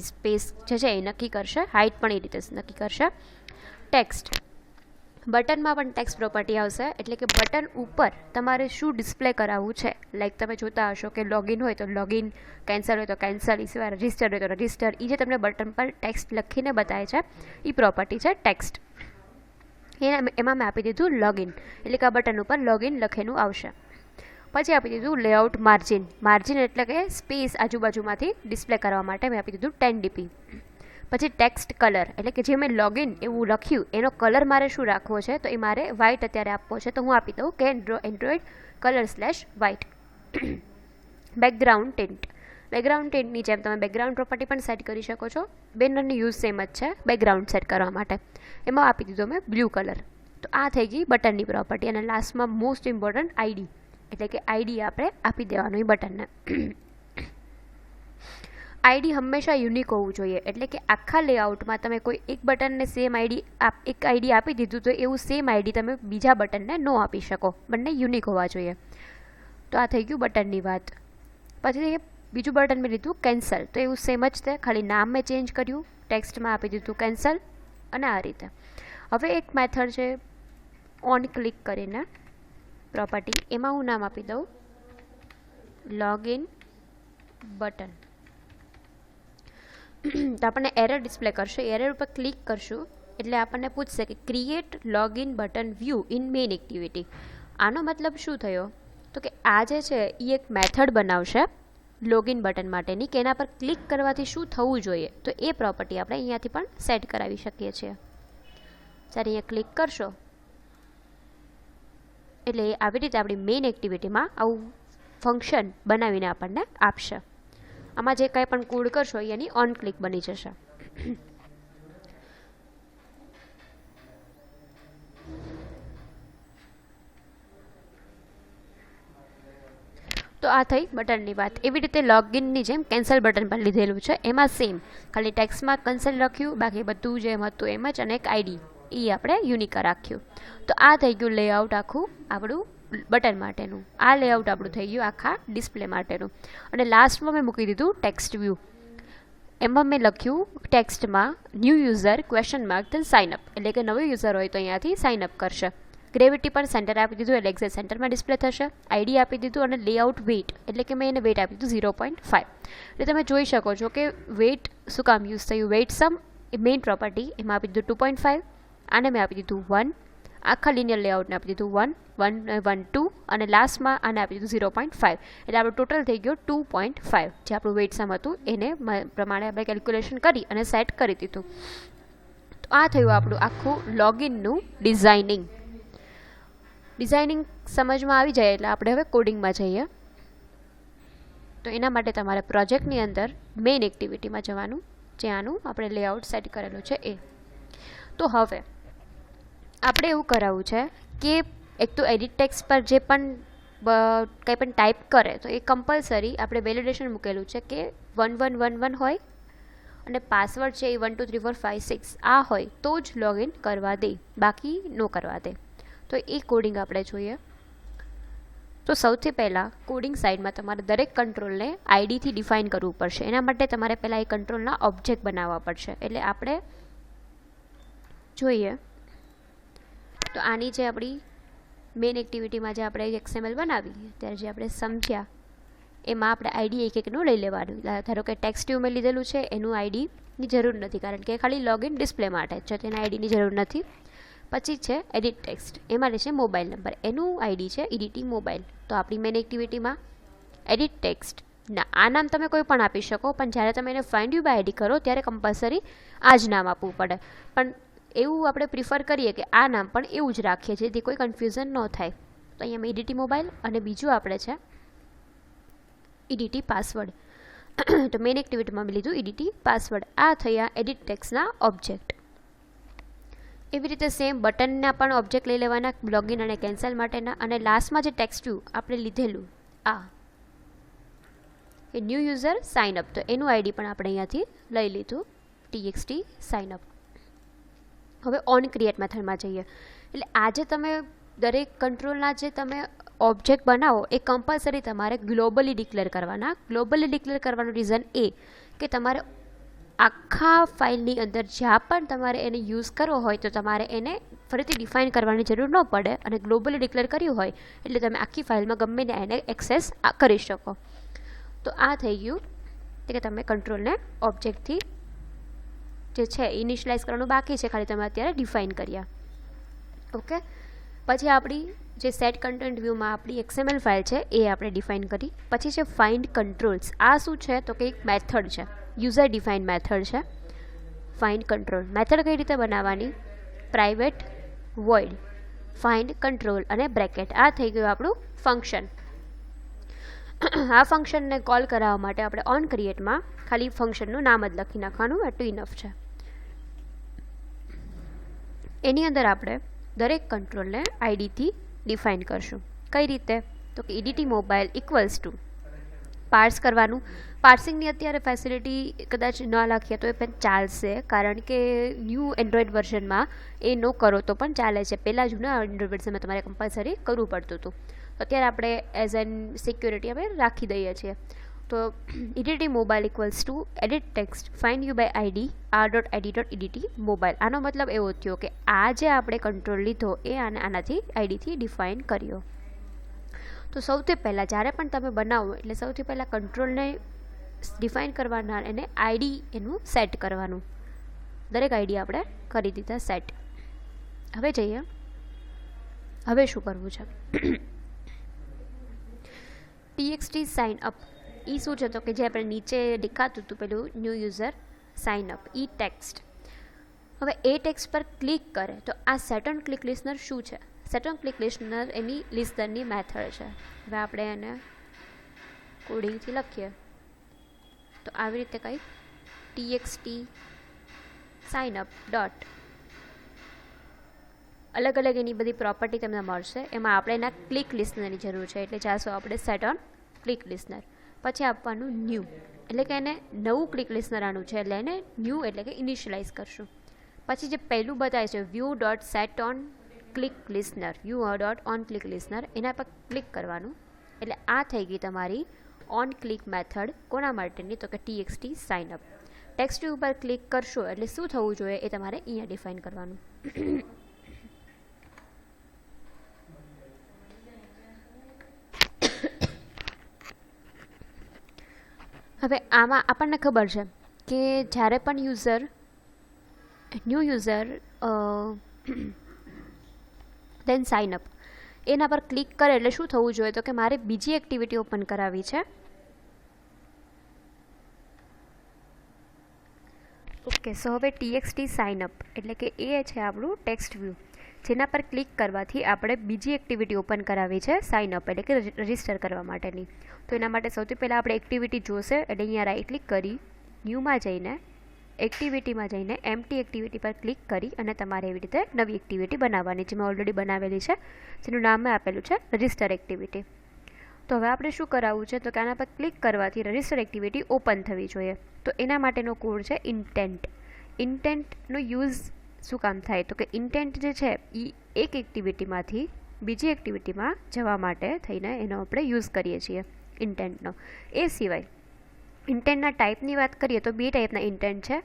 સ્પેસ જે છે એ નક્કી કરશે, હાઇટ પણ એ રીતે નક્કી કરશે. ટેક્સ્ટ, બટનમાં પણ ટેક્સ્ટ પ્રોપર્ટી આવશે, એટલે કે બટન ઉપર તમારે શું ડિસ્પ્લે કરાવવું છે. લાઈક તમે જોતા હશો કે લોગિન હોય તો લોગિન, કેન્સલ હોય તો કેન્સલ, એ સિવાય રજિસ્ટર હોય તો રજિસ્ટર. એ જે તમને બટન પર ટેક્સ્ટ લખીને બતાવે છે એ પ્રોપર્ટી છે ટેક્સ્ટ. એમાં મેં આપી દીધું લોગિન, એટલે કે આ બટન ઉપર લોગિન લખેલું આવશે. પછી આપી દીધું લેઆઉટ માર્જિન. માર્જિન એટલે કે સ્પેસ આજુબાજુમાંથી ડિસ્પ્લે કરવા માટે મેં આપી દીધું 10 dp. પછી ટેક્સ્ટ કલર, એટલે કે જે મેં લોગિન એવું લખ્યું એનો કલર મારે શું રાખવો છે, તો એ મારે વ્હાઇટ અત્યારે આપવો છે, તો હું આપી દઉં કે એન્ડ્રોઇડ કલર/વ્હાઇટ. બેકગ્રાઉન્ડ ટિન્ટ, બેકગ્રાઉન્ડ ટિન્ટની જેમ તમે બેકગ્રાઉન્ડ પ્રોપર્ટી પણ સેટ કરી શકો છો. બેનરની યુઝ સેમ જ છે બેકગ્રાઉન્ડ સેટ કરવા માટે. એમાં આપી દીધો મેં બ્લુ કલર. તો આ થઈ ગઈ બટનની પ્રોપર્ટી. અને લાસ્ટમાં મોસ્ટ ઇમ્પોર્ટન્ટ આઈડી, એટલે કે આઈડી આપણે આપી દેવાનું એ બટનને. આઈડી હંમેશા યુનિક હોવું જોઈએ, એટલે કે આખા લેઆઉટમાં તમે કોઈ એક બટનને સેમ આઈડી એક આઈડી આપી દીધું તો એવું સેમ આઈડી તમે બીજા બટનને ન આપી શકો. બંને યુનિક હોવા જોઈએ. તો આ થઈ ગયું બટનની વાત. પછી બીજું બટન મેં લીધું કેન્સલ. તો એવું સેમ જ છે, ખાલી નામ મેં ચેન્જ કર્યું, ટેક્સ્ટમાં આપી દીધું કેન્સલ. અને આ રીતે. હવે એક મેથડ છે ઓન ક્લિક કરીને પ્રોપર્ટી, એમાં હું નામ આપી દઉં લોગિન બટન. તો આપણને એરર ડિસ્પ્લે કરશે. એરર ઉપર ક્લિક કરશું એટલે આપણને પૂછશે કે create login button view in main activity. આનો મતલબ શું થયો, તો કે આ જે છે એ એક મેથડ બનાવશે લોગિન બટન માટેની, કે એના પર ક્લિક કરવાથી શું થવું જોઈએ. તો એ પ્રોપર્ટી આપણે અહીંયાથી પણ સેટ કરાવી શકીએ છીએ. જ્યારે અહીંયા ક્લિક કરશો એટલે આવી રીતે આપણી મેઇન એક્ટિવિટીમાં આવું ફંક્શન બનાવીને આપણને આપશે. આમાં જે કંઈ પણ કોડ કરશો એની ઓન ક્લિક બની જશે. તો આ થઈ બટનની વાત. એવી રીતે લોગિનની જેમ કેન્સલ બટન પણ લીધેલું છે. એમાં સેમ, ખાલી ટેક્સ્ટમાં કેન્સલ લખ્યું, બાકી બધું જેમ હતું એમ જ, અને એક આઈડી એ આપણે યુનિક રાખ્યું. તો આ થઈ ગયું લેઆઉટ આખું આપણું બટન માટેનું. આ લેઆઉટ આપણું થઈ ગયું આખા ડિસ્પ્લે માટેનું. અને લાસ્ટમાં મેં મૂકી દીધું ટેક્સ્ટ વ્યૂ. એમાં મેં લખ્યું ટેક્સ્ટમાં new user question mark then sign up, એટલે કે નવો યુઝર હોય તો અહીંયાથી સાઇન અપ કરશે. ગ્રેવિટી પણ સેન્ટર આપી દીધું, એટલે એક્ઝેક્ટ સેન્ટરમાં ડિસ્પ્લે થશે. આઈડી આપી દીધું અને લેઆઉટ વેઇટ, એટલે કે મેં એને વેઇટ આપી દીધું 0.5. એટલે તમે જોઈ શકો છો કે વેઇટ શું કામ યુઝ થયું. વેઇટ સમ એ મેઇન પ્રોપર્ટી, એમાં આપી દીધું 2.5. આને મેં આપી દીધું 1. આખા લિનિયર લેઆઉટને આપી દીધું 1, 1, 1, 2 અને લાસ્ટમાં આને આપી દીધું 0.5. એટલે આપણું ટોટલ થઈ ગયો 2.5. જે આપણું વેઇટ સમ હતું એને પ્રમાણે આપણે કેલ્ક્યુલેશન કરી અને સેટ કરી દીધું. તો આ થયું આપણું આખું લોગિનનું ડિઝાઇનિંગ. સમજમાં આવી જાય એટલે આપણે હવે કોડિંગમાં જઈએ. તો એના માટે તમારે પ્રોજેક્ટની અંદર મેઇન એક્ટિવિટીમાં જવાનું, જ્યાંનું આપણે લેઆઉટ સેટ કરેલું છે એ. તો હવે આપણે એવું કરાવવું છે કે એક તો એડિટ ટેક્સ્ટ પર જે પણ કંઈ પણ ટાઈપ કરે તો એ કમ્પલસરી આપણે વેલિડેશન મૂકેલું છે કે 1111 હોય અને પાસવર્ડ છે એ 1 2 3 4 5 6 આ હોય તો જ લોગિન કરવા દે, બાકી ન કરવા દે. તો એ કોડિંગ આપણે જોઈએ. તો સૌથી પહેલાં કોડિંગ સાઇડમાં તમારે દરેક કંટ્રોલને આઈડીથી ડિફાઇન કરવું પડશે. એના માટે તમારે પહેલાં એ કંટ્રોલના ઓબ્જેક્ટ બનાવવા પડશે. એટલે આપણે જોઈએ તો આની જે આપણી મેઇન એક્ટિવિટીમાં જે આપણે XML બનાવી ત્યારે જે આપણે સમજ્યા એમાં આપણે આઈડી એક એકનું લઈ લેવાનું. ધારો કે ટેક્સ્ટ વ્યૂ મેં લીધેલું છે, એનું આઈડીની જરૂર નથી કારણ કે ખાલી લોગિન ડિસ્પ્લે માટે છે, તેના આઈડીની જરૂર નથી. પછી છે એડિટ ટેક્સ્ટ, એમાં છે મોબાઈલ નંબર, એનું આઈડી છે એડિટી મોબાઈલ. તો આપણી મેઇન એક્ટિવિટીમાં એડિટ ટેક્સ્ટ ના આ નામ તમે કોઈ પણ આપી શકો, પણ જ્યારે તમે એને ફાઇન્ડ યુ બાય આઈડી કરો ત્યારે કમ્પલસરી આ જ નામ આપવું પડે. પણ એવું આપણે પ્રિફર કરીએ કે આ નામ પણ એવું જ રાખીએ જેથી કોઈ કન્ફ્યુઝન ન થાય. તો અહીંયા મેં એડિટી મોબાઈલ અને બીજું આપણે છે એડિટી પાસવર્ડ. તો મેઇન એક્ટિવિટીમાં મેં લીધું એડિટી પાસવર્ડ. આ થયા એડિટ ટેક્સ્ટના ઓબ્જેક્ટ. એવી રીતે સેમ બટનના પણ ઓબ્જેક્ટ લઈ લેવાના લોગિન અને કેન્સલ માટેના. અને લાસ્ટમાં જે ટેક્સ્ટ વ્યૂ આપણે લીધેલું આ એ ન્યૂ યુઝર સાઇન અપ, તો એનું આઈડી પણ આપણે અહીંયાથી લઈ લીધું TXT સાઇન અપ. હવે ઓન ક્રિએટ મેથડમાં જઈએ. એટલે આજે તમે દરેક કંટ્રોલના જે તમે ઓબ્જેક્ટ બનાવો એ કમ્પલસરી તમારે ગ્લોબલી ડિક્લેર કરવાના. ગ્લોબલી ડિક્લેર કરવાનું રીઝન એ કે તમારે આખા ફાઇલની અંદર જ્યાં પણ તમારે એને યુઝ કરવો હોય તો તમારે એને ફરીથી ડિફાઇન કરવાની જરૂર ન પડે, અને ગ્લોબલી ડિક્લેર કર્યું હોય એટલે તમે આખી ફાઇલમાં ગમે ને એને એક્સેસ કરી શકો. તો આ થઈ ગયું કે તમે કંટ્રોલને ઓબ્જેક્ટથી જે છે ઇનિશિયલાઇઝ કરવાનું બાકી છે, ખાલી તમે અત્યારે ડિફાઇન કર્યા. ઓકે, પછી આપણી જે સેટ કન્ટેન્ટ વ્યૂમાં આપણી XML ફાઇલ છે એ આપણે ડિફાઇન કરી. પછી છે ફાઇન્ડ કંટ્રોલ્સ. આ શું છે તો કે એક મેથડ છે, યુઝર ડિફાઇન મેથડ છે ફાઇન્ડ કંટ્રોલ. મેથડ કઈ રીતે બનાવવાની? પ્રાઇવેટ વોઇડ ફાઇન્ડ કંટ્રોલ અને બ્રેકેટ. આ થઈ ગયું આપણું ફંક્શન. આ ફંક્શનને કોલ કરાવવા માટે આપણે ઓન ક્રિએટમાં ખાલી ફંક્શનનું નામ જ લખી નાખવાનું, એટલું ઇનફ છે. એની અંદર આપણે દરેક કંટ્રોલને આઈડીથી ડિફાઇન કરશું. કઈ રીતે? તો કે EDT મોબાઈલ ઇક્વલ્સ ટુ પાર્સ કરવાનું. પાર્સિંગની અત્યારે ફેસિલિટી કદાચ ન લખીએ તો એ પણ ચાલશે, કારણ કે ન્યૂ એન્ડ્રોઈડ વર્ઝનમાં એ ન કરો તો પણ ચાલે છે. પહેલાં જૂના એન્ડ્રોઈડ વર્ઝનમાં તમારે કમ્પલસરી કરવું પડતું હતું. અત્યારે આપણે એઝ એન સિક્યોરિટી આપણે રાખી દઈએ છીએ. તો EDT mobile equals to edit text find view by ID r.id.edt mobile. આનો મતલબ એવો થયો કે આ જે આપણે કંટ્રોલ લીધો એ આનાથી આઈડીથી ડિફાઇન કર્યો. તો સૌથી પહેલાં જ્યારે પણ તમે બનાવો એટલે સૌથી પહેલાં કંટ્રોલને ડિફાઇન કરવાના, એને આઈડી એનું સેટ કરવાનું. દરેક આઈડી આપણે કરી દીધા સેટ. હવે જઈએ, હવે શું કરવું છે? TXT સાઇન અપ એ શું છે તો કે જે આપણે નીચે દેખાતું હતું પેલું ન્યૂ યુઝર સાઇન અપ ઈ ટેક્સ્ટ. હવે એ ટેક્સ્ટ પર ક્લિક કરે તો આ સેટ ઓન ક્લિક લિસ્નર શું છે? સેટ ઓન ક્લિક લિસ્નર એની લિસ્નરની મેથડ છે. હવે આપણે એને કોડિંગથી લખીએ તો આવી રીતે કંઈક TXT સાઇન અપ ડોટ અલગ અલગ એની બધી પ્રોપર્ટી તમને મળશે. એમાં આપણે એના ક્લિક લિસ્નરની જરૂર છે એટલે ચાલશો આપણે સેટ ઓન ક્લિક લિસ્નર. પછી આપવાનું ન્યૂ, એટલે કે એને નવું ક્લિક લિસ્નર આનું છે એટલે એને ન્યૂ એટલે કે ઇનિશિયલાઇઝ કરશું. પછી જે પહેલું બતાવે છે view dot set on click listener, view dot on click listener, એના પર ક્લિક કરવાનું. એટલે આ થઈ ગઈ તમારી ઓન ક્લિક મેથડ. કોના માટેની? તો કે TXT સાઇન અપ. ટેક્સ્ટ ઉપર ક્લિક કરશો એટલે શું થવું જોઈએ એ તમારે અહીંયા ડિફાઇન કરવાનું. હવે આમાં આપણને ખબર છે કે જ્યારે પણ ન્યૂ યુઝર દેન સાઇન અપ એના પર ક્લિક કરે એટલે શું થવું જોઈએ તો કે મારે બીજી એક્ટિવિટી ઓપન કરાવી છે. ઓકે, સો હવે TXT સાઇન અપ એટલે કે એ છે આપણું ટેક્સ્ટ વ્યૂ, જેના પર ક્લિક કરવાથી આપણે બીજી એક્ટિવિટી ઓપન કરાવી છે સાઇન અપ એટલે કે રજિસ્ટર કરવા માટેની. તો એના માટે સૌથી પહેલાં આપણે એક્ટિવિટી જોશે એટલે અહીંયા રાઇટ ક્લિક કરી ન્યૂમાં જઈને એક્ટિવિટીમાં જઈને એમ્પ્ટી એક્ટિવિટી પર ક્લિક કરી અને તમારે એવી રીતે નવી એક્ટિવિટી બનાવવાની છે. મેં ઓલરેડી બનાવેલી છે જેનું નામ આપેલું છે રજિસ્ટર એક્ટિવિટી. તો હવે આપણે શું કરાવવું છે તો કે આના પર ક્લિક કરવાથી રજિસ્ટર એક્ટિવિટી ઓપન થવી જોઈએ. તો એના માટેનો કોડ છે ઇન્ટેન્ટ. ઇન્ટેન્ટનો યુઝ શું કામ થાય તો કે ઇન્ટેન્ટ જે છે એ એક એક્ટિવિટીમાંથી બીજી એક્ટિવિટીમાં જવા માટે થઈને એનો આપણે યુઝ કરીએ છીએ ઇન્ટેન્ટનો. એ સિવાય ઇન્ટેન્ટના ટાઈપની વાત કરીએ તો બે ટાઈપના ઇન્ટેન્ટ છે,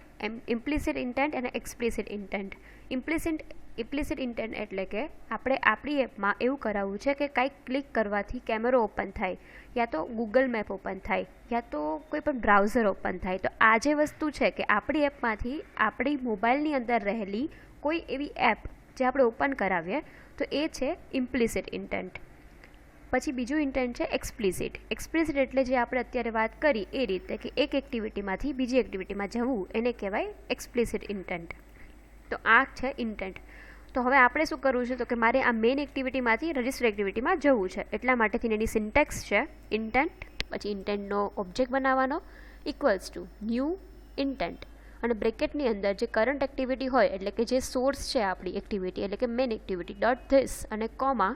ઇમ્પ્લિસિટ ઇન્ટેન્ટ અને એક્સપ્લિસિટ ઇન્ટેન્ટ. ઇમ્પ્લિસિટ ઇન્ટેન્ટ એટલે કે આપણે આપણી એપમાં એવું કરાવવું છે કે કાંઈક ક્લિક કરવાથી કેમેરો ઓપન થાય, યા તો ગૂગલ મેપ ઓપન થાય, યા તો કોઈ પણ બ્રાઉઝર ઓપન થાય. તો આ જે વસ્તુ છે કે આપણી એપમાંથી આપણી મોબાઈલની અંદર રહેલી કોઈ એવી એપ જે આપણે ઓપન કરાવીએ તો એ છે ઇમ્પ્લિસિટ ઇન્ટેન્ટ. પછી બીજું ઇન્ટેન્ટ છે એક્સપ્લિસિટ. એક્સપ્લિસિટ એટલે જે આપણે અત્યારે વાત કરી એ રીતે કે એક એક્ટિવિટીમાંથી બીજી એક્ટિવિટીમાં જવું એને કહેવાય એક્સપ્લિસિટ ઇન્ટેન્ટ. તો આ છે ઇન્ટેન્ટ. તો હવે આપણે શું કરવું છે તો કે મારે આ મેઇન એક્ટિવિટીમાંથી રજિસ્ટર એક્ટિવિટીમાં જવું છે, એટલા માટેથી એની સિન્ટેક્સ છે ઇન્ટેન્ટ, પછી ઇન્ટેન્ટનો ઓબ્જેક્ટ બનાવવાનો ઇક્વલ્સ ટુ ન્યૂ ઇન્ટેન્ટ અને બ્રેકેટની અંદર જે કરંટ એક્ટિવિટી હોય એટલે કે જે સોર્સ છે આપણી એક્ટિવિટી એટલે કે મેઇન એક્ટિવિટી ડોટ ધીસ અને કોમા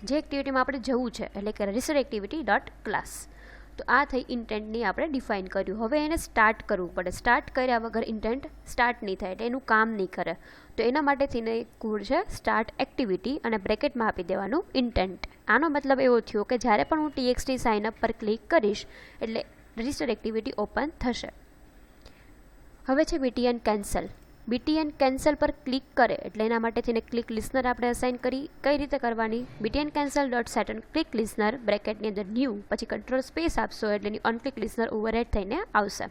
જે એક્ટિવિટીમાં આપણે જવું છે એટલે કે રજિસ્ટર એક્ટિવિટી ડોટ ક્લાસ. તો આ થઈ ઇન્ટેન્ટની આપણે ડિફાઇન કર્યું. હવે એને સ્ટાર્ટ કરવું પડે. સ્ટાર્ટ કર્યા વગર ઇન્ટેન્ટ સ્ટાર્ટ નહીં થાય, એટલે એનું કામ નહીં કરે. તો એના માટે થઈને એક કોડ છે સ્ટાર્ટ એક્ટિવિટી અને બ્રેકેટમાં આપી દેવાનું ઇન્ટેન્ટ. આનો મતલબ એવો થયો કે જ્યારે પણ હું TXT સાઇનઅપ પર ક્લિક કરીશ એટલે રજિસ્ટર એક્ટિવિટી ઓપન થશે. હવે છે BTN કેન્સલ. BTN કેન્સલ પર ક્લિક કરે એટલે એના માટે થઈને ક્લિક લિસનર આપણે અસાઇન કરી. કઈ રીતે કરવાની? BTN cancel dot set on click listener બ્રેકેટની અંદર ન્યૂ, પછી કંટ્રોલ સ્પેસ આપશો એટલે એની ઓન ક્લિક લિસનર ઓવરરાઇડ થઈને આવશે.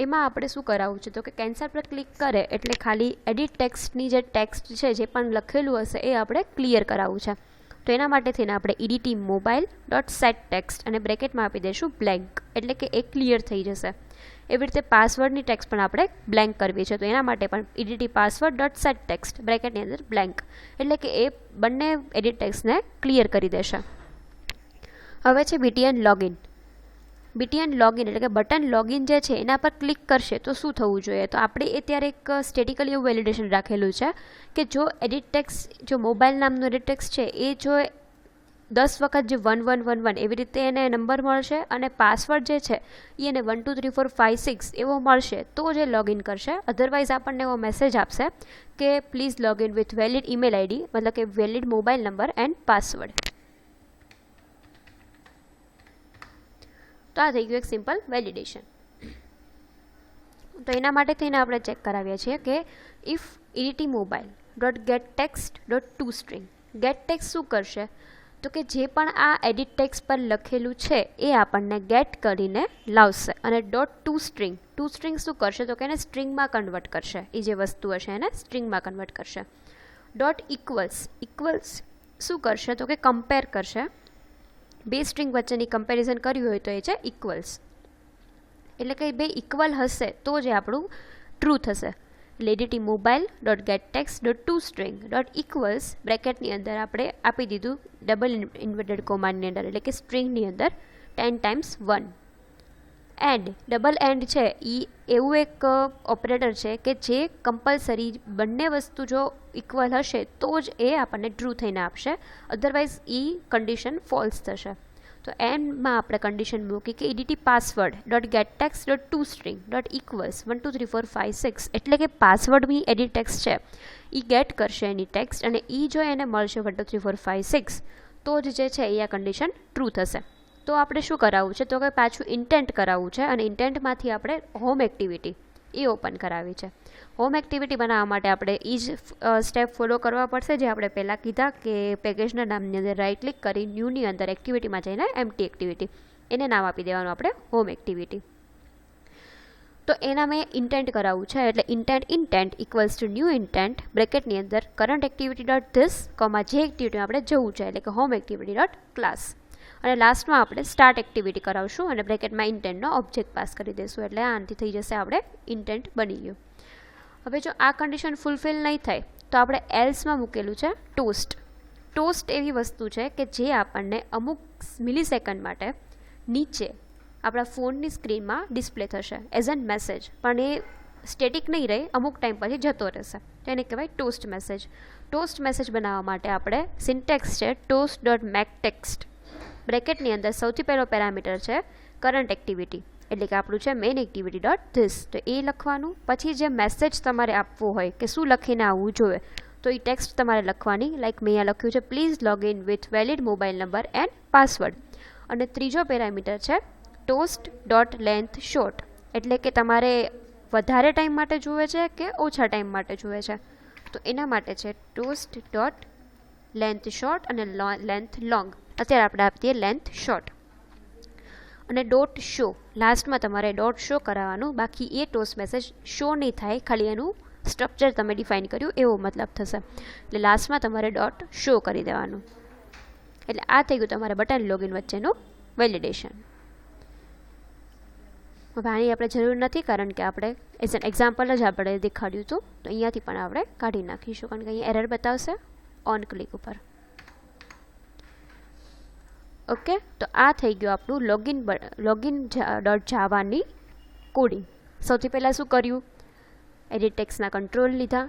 એમાં આપણે શું કરાવવું છે તો કે કેન્સલ પર ક્લિક કરે એટલે ખાલી એડિટ ટેક્સ્ટની જે ટેક્સ્ટ છે જે પણ લખેલું હશે એ આપણે ક્લિયર કરાવવું છે. તો એના માટે થઈને આપણે EDT mobile dot set text અને બ્રેકેટમાં આપી દઈશું બ્લેન્ક, એટલે કે એ ક્લિયર થઈ જશે. એવી રીતે પાસવર્ડની ટેક્સ્ટ પણ આપણે બ્લેન્ક કરવી છે. તો એના માટે પણ EDT password dot set text બ્રેકેટની અંદર બ્લેન્ક, એટલે કે એ બંને એડિટ ટેક્સ્ટને ક્લિયર કરી દેશે. હવે છે BTN લોગિન. BTN લોગિન એટલે કે બટન લોગિન જે છે એના પર ક્લિક કરશે તો શું થવું જોઈએ? તો આપણે અત્યારે એક સ્ટેટિકલી એવું વેલિડેશન રાખેલું છે કે જો એડિટ ટેક્સ્ટ, જો મોબાઈલ નામનું એડિટ ટેક્સ્ટ છે એ જો 10 વખત જે 1111 એવી રીતે એને નંબર મળશે અને પાસવર્ડ જે છે એ એને 1 2 3 4 5 6 એવો મળશે તો જે લોગિન કરશે. અધરવાઇઝ આપણને એવો મેસેજ આપશે કે please login with valid email ID, મતલબ કે valid mobile number and password. તો આ થઈ ગયું એક સિમ્પલ વેલિડેશન. તો એના માટે થઈને આપણે ચેક કરાવીએ છીએ કે if EDT mobile dot get text dot to string. Get text શું કરશે તો કે જે પણ આ એડિટ ટેક્સ્ટ પર લખેલું છે એ આપણને ગેટ કરીને લાવશે. અને ડોટ ટુ સ્ટ્રિંગ શું કરશે તો કે એને સ્ટ્રિંગમાં કન્વર્ટ કરશે. એ જે વસ્તુ હશે એને સ્ટ્રિંગમાં કન્વર્ટ કરશે. ડોટ ઇક્વલ્સ શું કરશે તો કે કમ્પેર કરશે. બે સ્ટ્રિંગ વચ્ચેની કમ્પેરિઝન કર્યું હોય તો એ છે ઇક્વલ્સ, એટલે કે બે ઇક્વલ હશે તો જે આપણું ટ્રુ થશે. EDT mobile dot get text dot to string dot equals બ્રેકેટની અંદર આપણે આપી દીધું ડબલ ઇન્વર્ટેડ કોમાની અંદર, એટલે કે સ્ટ્રિંગની અંદર 10 ટાઈમ્સ 1. એન્ડ ડબલ એન્ડ છે એ એવું એક ઓપરેટર છે કે જે કમ્પલસરી બંને વસ્તુ જો ઇક્વલ હશે તો જ એ આપણને ટ્રુ થઈને આપશે, અધરવાઇઝ એ કન્ડિશન ફોલ્સ થશે. તો એન્ડમાં આપણે કન્ડિશન મૂકી કે EDT password dot get text dot to string dot equals 1 2 3 4 5 6, એટલે કે પાસવર્ડની એડિટ ટેક્સ્ટ છે એ ગેટ કરશે એની ટેક્સ્ટ, અને એ જો એને મળશે 1 2 3 4 5 6 તો જ જે છે એ આ કન્ડિશન ટ્રુ થશે. તો આપણે શું કરાવવું છે તો કે પાછું ઇન્ટેન્ટ કરાવવું છે, અને ઇન્ટેન્ટમાંથી આપણે હોમ એક્ટિવિટી એ ઓપન કરાવી છે. હોમ એક્ટિવિટી બનાવવા માટે આપણે એ જ સ્ટેપ ફોલો કરવા પડશે જે આપણે પહેલાં કીધા કે પેકેજના નામની અંદર રાઇટ ક્લિક કરી ન્યૂની અંદર એક્ટિવિટીમાં જઈને એમ્પ્ટી એક્ટિવિટી એને નામ આપી દેવાનું આપણે હોમ એક્ટિવિટી. તો એના મેં ઇન્ટેન્ટ કરાવવું છે એટલે intent equals to new intent બ્રેકેટની અંદર current activity dot this comma જે એક્ટિવિટી આપણે જવું છે એટલે કે હોમ એક્ટિવિટી ડોટ ક્લાસ, અને લાસ્ટમાં આપણે સ્ટાર્ટ એક્ટિવિટી કરાવશું અને બ્રેકેટમાં ઇન્ટેન્ટનો ઓબ્જેક્ટ પાસ કરી દઈશું, એટલે આનાથી થઈ જશે આપણે ઇન્ટેન્ટ બની ગયું. હવે જો આ કન્ડિશન ફૂલફિલ નહીં થાય તો આપણે એલ્સમાં મૂકેલું છે ટોસ્ટ એવી વસ્તુ છે કે જે આપણને અમુક મિલિસેકન્ડ માટે નીચે આપણા ફોનની સ્ક્રીનમાં ડિસ્પ્લે થશે એઝ એન મેસેજ, પણ એ સ્ટેટિક નહીં રહે, અમુક ટાઈમ પછી જતો રહેશે. તો એને કહેવાય ટોસ્ટ મેસેજ. ટોસ્ટ મેસેજ બનાવવા માટે આપણે સિન્ટેક્સ છે ટોસ્ટ ડોટ મેક ટેક્સ્ટ, બ્રેકેટની અંદર સૌથી પહેલો પેરામીટર છે કરંટ એક્ટિવિટી, એટલે કે આપણું છે મેઇન એક્ટિવિટી ડોટ ધીસ. તો એ લખવાનું, પછી જે મેસેજ તમારે આપવો હોય કે શું લખીને આવવું જોઈએ તો એ ટેક્સ્ટ તમારે લખવાની, લાઈક મેં અહીંયા લખ્યું છે please login with valid mobile number and password. અને ત્રીજો પેરામીટર છે ટોસ્ટ ડોટ લેન્થ શોર્ટ, એટલે કે તમારે વધારે ટાઈમ માટે જુએ છે કે ઓછા ટાઈમ માટે જુએ છે. તો એના માટે છે ટોસ્ટ ડોટ લેન્થ શોર્ટ અને લેન્થ લોંગ. અત્યારે આપણે આપીએ લેન્થ શોર્ટ. અને ડોટ શો લાસ્ટમાં તમારે ડોટ શો કરાવવાનું, બાકી એ ટોસ્ટ મેસેજ શો નહીં થાય, ખાલી એનું સ્ટ્રક્ચર તમે ડિફાઇન કર્યું એવો મતલબ થશે. એટલે લાસ્ટમાં તમારે ડોટ શો કરી દેવાનું. એટલે આ થઈ ગયું તમારે બટન લોગિન વચ્ચેનું વેલિડેશન. હવે આની આપણે જરૂર નથી કારણ કે આપણે એઝ એન એક્ઝામ્પલ જ આપણે દેખાડ્યું હતું, તો અહીંયાથી પણ આપણે કાઢી નાખીશું કારણ કે અહીંયા એરર બતાવશે ઓન ક્લિક ઉપર. ઓકે, તો આ થઈ ગયું આપણું લોગિન ડોટ જાવાની કોડિંગ. સૌથી પહેલાં શું કર્યું, એડિટ ટેક્સ્ટના કંટ્રોલ લીધા,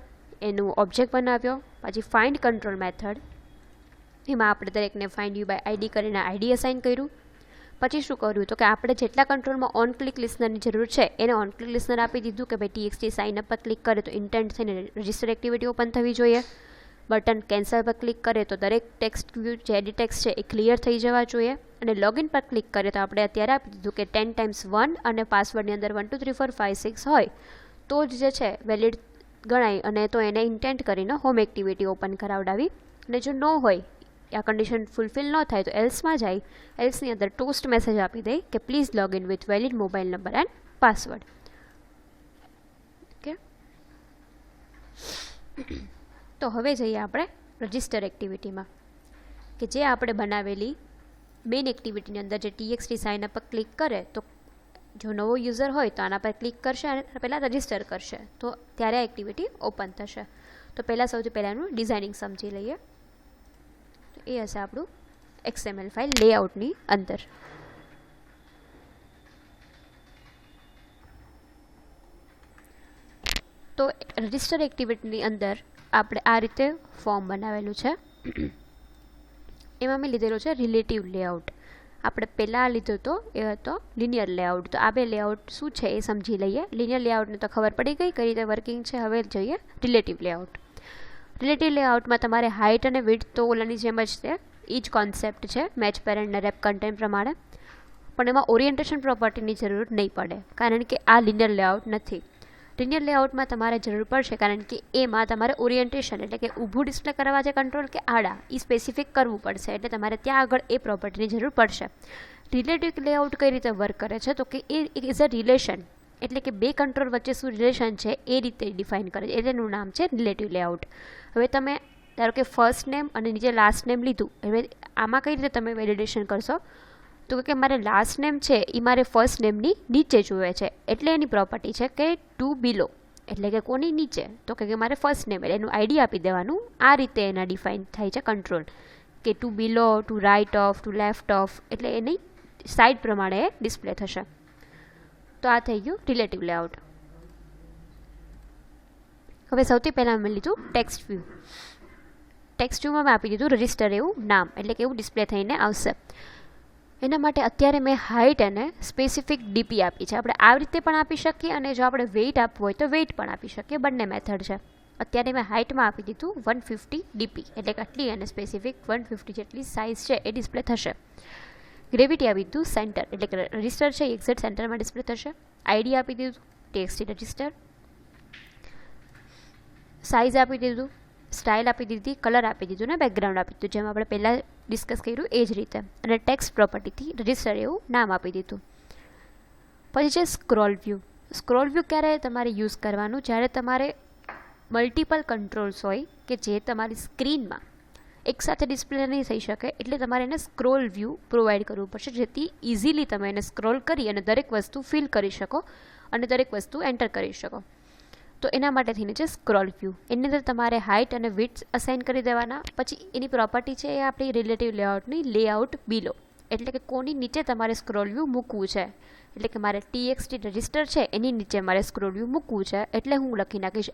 એનું ઓબ્જેક્ટ બનાવ્યો, પછી ફાઇન્ડ કંટ્રોલ મેથડ, એમાં આપણે દરેકને ફાઇન્ડ યુ બાય આઈડી કરીને આઈડી અસાઇન કર્યું, પછી શું કર્યું તો કે આપણે જેટલા કંટ્રોલમાં ઓન ક્લિક લિસનરની જરૂર છે એને ઓન ક્લિક લિસનર આપી દીધું કે ભાઈ TXT સાઇન અપ પર ક્લિક કરે તો ઇન્ટેન્ટ થઈને રજિસ્ટર એક્ટિવિટી ઓપન થવી જોઈએ. બટન કેન્સલ પર ક્લિક કરે તો દરેક ટેક્સ્ટ વ્યૂ જે એડિટ ટેક્સ્ટ છે એ ક્લિયર થઈ જવા જોઈએ. અને લોગિન પર ક્લિક કરે તો આપણે અત્યારે આપી દીધું કે 10 ટાઈમ્સ 1 અને પાસવર્ડની અંદર 1 2 3 4 5 6 હોય તો જ જે છે વેલિડ ગણાય, અને તો એને ઇન્ટેન્ટ કરીને હોમ એક્ટિવિટી ઓપન કરાવડાવી. અને જો ન હોય આ કન્ડિશન ફૂલફિલ ન થાય તો એલ્સમાં જાય. એલ્સની અંદર ટોસ્ટ મેસેજ આપી દે કે please login with valid mobile number and password. Okay, તો હવે જઈએ આપણે રજિસ્ટર એક્ટિવિટીમાં કે જે આપણે બનાવેલી મેઇન એક્ટિવિટીની અંદર જે TXT સાઇન અપ પર ક્લિક કરે તો જો નવો યુઝર હોય તો આના પર ક્લિક કરશે અને પહેલાં રજિસ્ટર કરશે તો ત્યારે આ એક્ટિવિટી ઓપન થશે. તો સૌથી પહેલાં એનું ડિઝાઇનિંગ સમજી લઈએ. એ હશે આપણું XML ફાઇલ લેઆઉટની અંદર. તો રજિસ્ટર એક્ટિવિટીની અંદર આપણે આ રીતે ફોર્મ બનાવેલું છે. એમાં મેં લીધેલો છે રિલેટિવ લેઆઉટ. આપણે પહેલાં લીધો હતો એ હતો લિનિયર લેઆઉટ. તો આ બે લેઆઉટ શું છે એ સમજી લઈએ. લિનિયર લેઆઉટને તો ખબર પડી ગઈ કઈ રીતે વર્કિંગ છે. હવે જોઈએ રિલેટિવ લેઆઉટ. રિલેટિવ લેઆઉટમાં તમારે હાઇટ અને વિડ્થ તો ઓલાની જેમ જ છે, એ જ કોન્સેપ્ટ છે મેચ પેરેન્ટ અને રેપ કન્ટેન્ટ પ્રમાણે. પણ એમાં ઓરિએન્ટેશન પ્રોપર્ટીની જરૂર નહીં પડે કારણ કે આ લિનિયર લેઆઉટ નથી. લિનિયર લેઆઉટમાં તમારે જરૂર પડશે કારણ કે એમાં તમારે ઓરિએન્ટેશન એટલે કે ઊભું ડિસ્પ્લે કરવા છે કંટ્રોલ કે આડા એ સ્પેસિફિક કરવું પડશે, એટલે તમારે ત્યાં આગળ એ પ્રોપર્ટીની જરૂર પડશે. રિલેટિવ લેઆઉટ કઈ રીતે વર્ક કરે છે તો કે એ ઇઝ અ રિલેશન, એટલે કે બે કંટ્રોલ વચ્ચે શું રિલેશન છે એ રીતે ડિફાઇન કરે છે, એટલે એનું નામ છે રિલેટિવ લેઆઉટ. હવે તમે ધારો કે ફર્સ્ટ નેમ અને નીચે લાસ્ટ નેમ લીધું, હવે આમાં કઈ રીતે તમે વેલિડેશન કરશો તો કે મારે લાસ્ટ નેમ છે એ મારે ફર્સ્ટ નેમની નીચે જોઈએ છે, એટલે એની પ્રોપર્ટી છે કે ટુ બિલો, એટલે કે કોની નીચે તો કે મારે ફર્સ્ટ નેમ એટલે એનું આઈડી આપી દેવાનું. આ રીતે એના ડિફાઇન થાય છે કંટ્રોલ કે to below, to right of, to left of, એટલે એની સાઇડ પ્રમાણે ડિસ્પ્લે થશે. તો આ થઈ ગયું રિલેટિવ લેઆઉટ. હવે સૌથી પહેલાં મેં લીધું ટેક્સ્ટ વ્યૂ. ટેક્સ્ટ વ્યૂમાં મેં આપી દીધું રજિસ્ટર એવું નામ, એટલે કે એવું ડિસ્પ્લે થઈને આવશે. એના માટે અત્યારે મેં હાઇટ અને સ્પેસિફિક DP આપી છે. આપણે આવી રીતે પણ આપી શકીએ અને જો આપણે વેઇટ આપવું હોય તો વેઇટ પણ આપી શકીએ, બંને મેથડ છે. અત્યારે મેં હાઇટમાં આપી દીધું 150 DP, એટલે કે આટલી અને સ્પેસિફિક 150 જેટલી સાઇઝ છે એ ડિસ્પ્લે થશે. ગ્રેવિટી આપી દીધું સેન્ટર, એટલે કે રજિસ્ટર છે એક્ઝેક્ટ સેન્ટરમાં ડિસ્પ્લે થશે. આઈડી આપી દીધું TXT રજિસ્ટર. સાઇઝ આપી દીધું, સ્ટાઇલ આપી દીધી, કલર આપી દીધું ને બેકગ્રાઉન્ડ આપી દીધું, જેમ આપણે પહેલાં ડિસ્કસ કર્યું એ જ રીતે. અને ટેક્સ્ટ પ્રોપર્ટીથી રજિસ્ટર એવું નામ આપી દીધું. પછી છે સ્ક્રોલ વ્યૂ. સ્ક્રોલ વ્યૂ ક્યારે તમારે યુઝ કરવાનું જ્યારે તમારે મલ્ટિપલ કંટ્રોલ્સ હોય કે જે તમારી સ્ક્રીનમાં એકસાથે ડિસ્પ્લે નહીં થઈ શકે, એટલે તમારે એને સ્ક્રોલ વ્યૂ પ્રોવાઈડ કરવું પડશે, જેથી ઇઝીલી તમે એને સ્ક્રોલ કરી અને દરેક વસ્તુ ફિલ કરી શકો અને દરેક વસ્તુ એન્ટર કરી શકો. તો એના માટે થઈને છે સ્ક્રોલ વ્યૂ. એની અંદર તમારે હાઇટ અને વિડ્થ અસાઇન કરી દેવાના. પછી એની પ્રોપર્ટી છે એ આપણી રિલેટિવ લેઆઉટની લેઆઉટ બિલો, એટલે કે કોની નીચે તમારે સ્ક્રોલ વ્યૂ મૂકવું છે. એટલે કે મારે TXT રજિસ્ટર છે એની નીચે મારે સ્ક્રોલ વ્યૂ મૂકવું છે, એટલે હું લખી નાખીશ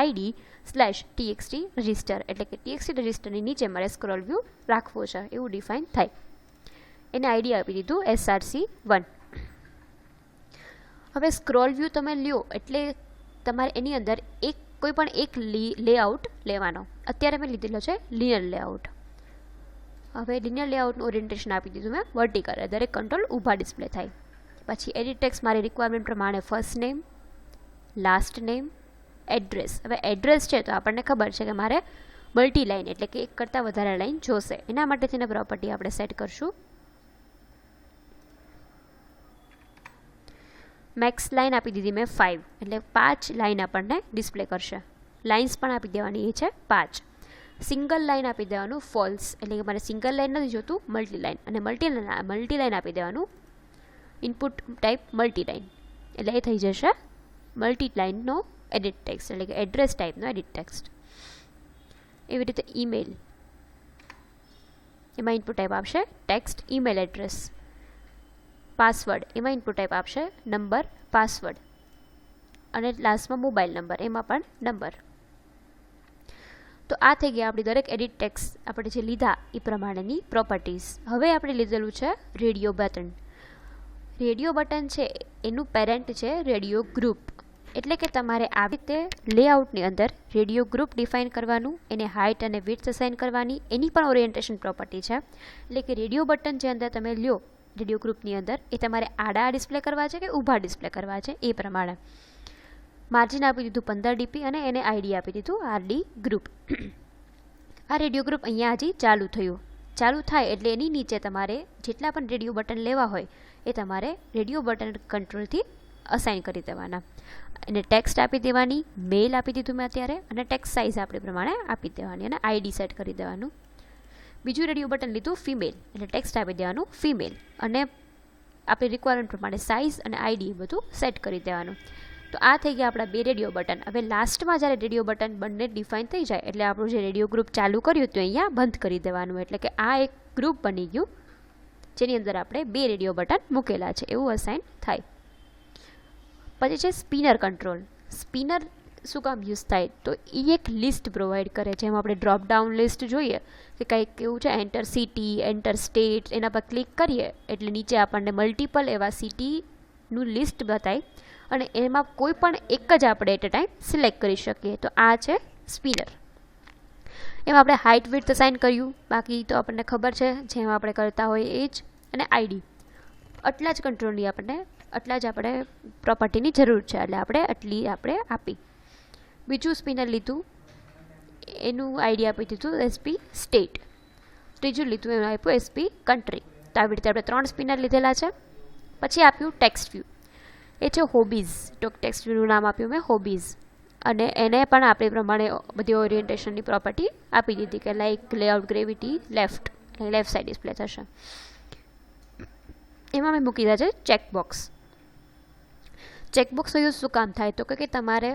@ID/TXT રજિસ્ટર, એટલે કે TXT રજિસ્ટરની નીચે મારે સ્ક્રોલ વ્યૂ રાખવો છે એવું ડિફાઇન થાય. એને આઈડી આપી દીધું SRC1. હવે સ્ક્રોલ વ્યૂ તમે લ્યો એટલે તમારે એની અંદર કોઈ પણ એક લેઆઉટ લેવાનો. અત્યારે મેં લીધેલો છે લિનિયર લેઆઉટ. હવે લિનિયર લેઆઉટનું ઓરિએન્ટેશન આપી દીધું મેં વર્ટિકલ, દરેક કંટ્રોલ ઊભા ડિસ્પ્લે થાય. પછી એડિટ ટેક્સ્ટ મારી રિક્વાયરમેન્ટ પ્રમાણે first name, last name, address. હવે એડ્રેસ છે તો આપણને ખબર છે કે મારે મલ્ટી લાઇન એટલે કે એક કરતાં વધારે લાઇન જોશે, એના માટે તેને પ્રોપર્ટી આપણે સેટ કરશું. મેક્સ લાઇન આપી દીધી મેં 5, એટલે 5 લાઇન આપણને ડિસ્પ્લે કરશે. લાઇન્સ પણ આપી દેવાની એ છે 5. સિંગલ લાઇન આપી દેવાનું ફોલ્સ, એટલે કે મારે સિંગલ લાઇન નથી જોતું મલ્ટી લાઇન, અને મલ્ટી લાઇન આપી દેવાનું ઇનપુટ ટાઈપ મલ્ટી લાઇન, એટલે એ થઈ જશે મલ્ટી લાઇનનો એડિટ ટેક્સ્ટ, એટલે કે એડ્રેસ ટાઈપનો એડિટ ટેક્સ્ટ. એવી રીતે ઈમેલ, એમાં ઇનપુટ ટાઈપ આપશે ટેક્સ્ટ ઈમેલ એડ્રેસ. પાસવર્ડ, એમાં ઇનપુટ ટાઈપ આપશે નંબર પાસવર્ડ, અને લાસ્ટમાં મોબાઈલ નંબર, એમાં પણ નંબર. તો આ થઈ ગયા આપણી દરેક એડિટ ટેક્સ્ટ આપણે જે લીધા એ પ્રમાણેની પ્રોપર્ટીઝ. હવે આપણે લીધેલું છે રેડિયો બટન. રેડિયો બટન છે એનું પેરેન્ટ છે રેડિયો ગ્રુપ. એટલે કે તમારે આવી રીતે લેઆઉટની અંદર રેડિયો ગ્રુપ ડિફાઇન કરવાનું, એને હાઇટ અને વિડ્થ અસાઇન કરવાની, એની પણ ઓરિએન્ટેશન પ્રોપર્ટી છે. એટલે કે રેડિયો બટન જે અંદર તમે લ્યો રેડિયો ગ્રુપની અંદર એ તમારે આડા ડિસ્પ્લે કરવા છે કે ઊભા ડિસ્પ્લે કરવા છે એ પ્રમાણે. માર્જિન આપી દીધું 15 dp અને એને આઈડી આપી દીધું આરડી ગ્રુપ. આ રેડિયો ગ્રુપ અહીંયા હજી ચાલુ થયું. ચાલુ થાય એટલે એની નીચે તમારે જેટલા પણ રેડિયો બટન લેવા હોય એ તમારે રેડિયો બટન કંટ્રોલથી અસાઇન કરી દેવાના. એને ટેક્સ્ટ આપી દેવાની, મેલ આપી દીધું મેં અત્યારે, અને ટેક્સ્ટ સાઇઝ આપણે પ્રમાણે આપી દેવાની અને આઈડી સેટ કરી દેવાનું. બીજું રેડિયો બટન લીધું ફિમેલ, એટલે ટેક્સ્ટ આપી દેવાનું ફિમેલ અને આપણી રિક્વાયરમેન્ટ પ્રમાણે સાઇઝ અને આઈડી બધું સેટ કરી દેવાનું. તો આ થઈ ગયા આપણા 2 રેડિયો બટન. હવે લાસ્ટમાં જ્યારે રેડિયો બટન બંને ડિફાઇન થઈ જાય એટલે આપણું જે રેડિયો ગ્રુપ ચાલુ કર્યું હતું અહીંયા બંધ કરી દેવાનું. એટલે કે આ એક ગ્રુપ બની ગયું જેની અંદર આપણે 2 રેડિયો બટન મૂકેલા છે એવું અસાઇન થાય. પછી છે સ્પિનર કંટ્રોલ. સ્પિનર શું કામ યુઝ થાય તો એ એક લિસ્ટ પ્રોવાઈડ કરે. જેમ આપણે ડ્રોપ ડાઉન લિસ્ટ જોઈએ કે કંઈક એવું છે એન્ટર સિટી, એન્ટર સ્ટેટ, એના પર ક્લિક કરીએ એટલે નીચે આપણને મલ્ટિપલ એવા સિટીનું લિસ્ટ બતાય અને એમાં કોઈ પણ એક જ આપણે એટ અ ટાઈમ સિલેક્ટ કરી શકીએ. તો આ છે સ્પિનર. એમાં આપણે હાઇટ વિડ્થ અસાઇન કર્યું, બાકી તો આપણને ખબર છે જેમ આપણે કરતા હોય એ જ, અને આઈડી. આટલા જ કંટ્રોલની આટલા જ આપણે પ્રોપર્ટીની જરૂર છે એટલે આપણે આટલી આપણે આપી. બીજું સ્પિનર લીધું એનું આઈડી આપી દીધું એસપી સ્ટેટ. ત્રીજું લીધું એનું આપ્યું એસપી કન્ટ્રી. તો આવી રીતે આપણે 3 સ્પિનર લીધેલા છે. પછી આપ્યું ટેક્સ્ટ વ્યૂ. એ છે હોબીઝ. તો ટેક્સ્ટ વ્યૂનું નામ આપ્યું મેં હોબીઝ અને એને પણ આપણે પ્રમાણે બધી ઓરિએન્ટેશનની પ્રોપર્ટી આપી દીધી કે like layout gravity left side display થશે. એમાં મેં મૂકી દીધા છે ચેકબોક્સ. ચેકબોક્સનો યુઝ શું કામ થાય તો કે તમારે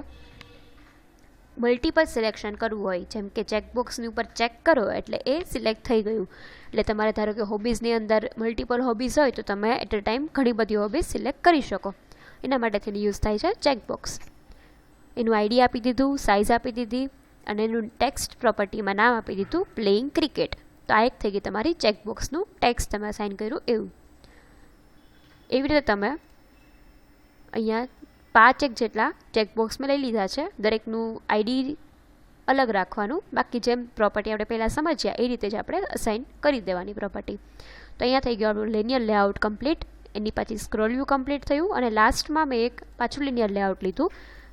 મલ્ટિપલ સિલેક્શન કરવું હોય, જેમ કે ચેકબોક્સની ઉપર ચેક કરો એટલે એ સિલેક્ટ થઈ ગયું. એટલે તમારે ધારો કે હોબીઝની અંદર મલ્ટિપલ હોબીઝ હોય તો તમે એટ અ ટાઈમ ઘણી બધી હોબીઝ સિલેક્ટ કરી શકો. એના માટે તેનો યુઝ થાય છે ચેકબોક્સ. એનું આઈડી આપી દીધું, સાઇઝ આપી દીધી અને એનું ટેક્સ્ટ પ્રોપર્ટીમાં નામ આપી દીધું પ્લેઇંગ ક્રિકેટ. તો આ એક થઈ ગઈ તમારી ચેકબોક્સનું ટેક્સ્ટ તમે અસાઇન કર્યું એવું. એવી રીતે તમે અહીંયા 5 જેટલા ચેકબોક્સમાં લઈ લીધા છે. દરેકનું આઈડી અલગ રાખવાનું, બાકી જેમ પ્રોપર્ટી આપણે પહેલાં સમજ્યા એ રીતે જ આપણે અસાઇન કરી દેવાની પ્રોપર્ટી. તો અહીંયા થઈ ગયું આપણું લિનિયર લેઆઉટ કમ્પ્લીટ. એની પછી સ્ક્રોલ વ્યૂ કમ્પ્લીટ થયું અને લાસ્ટમાં મેં એક પાછું લિનિયર લેઆઉટ લીધું.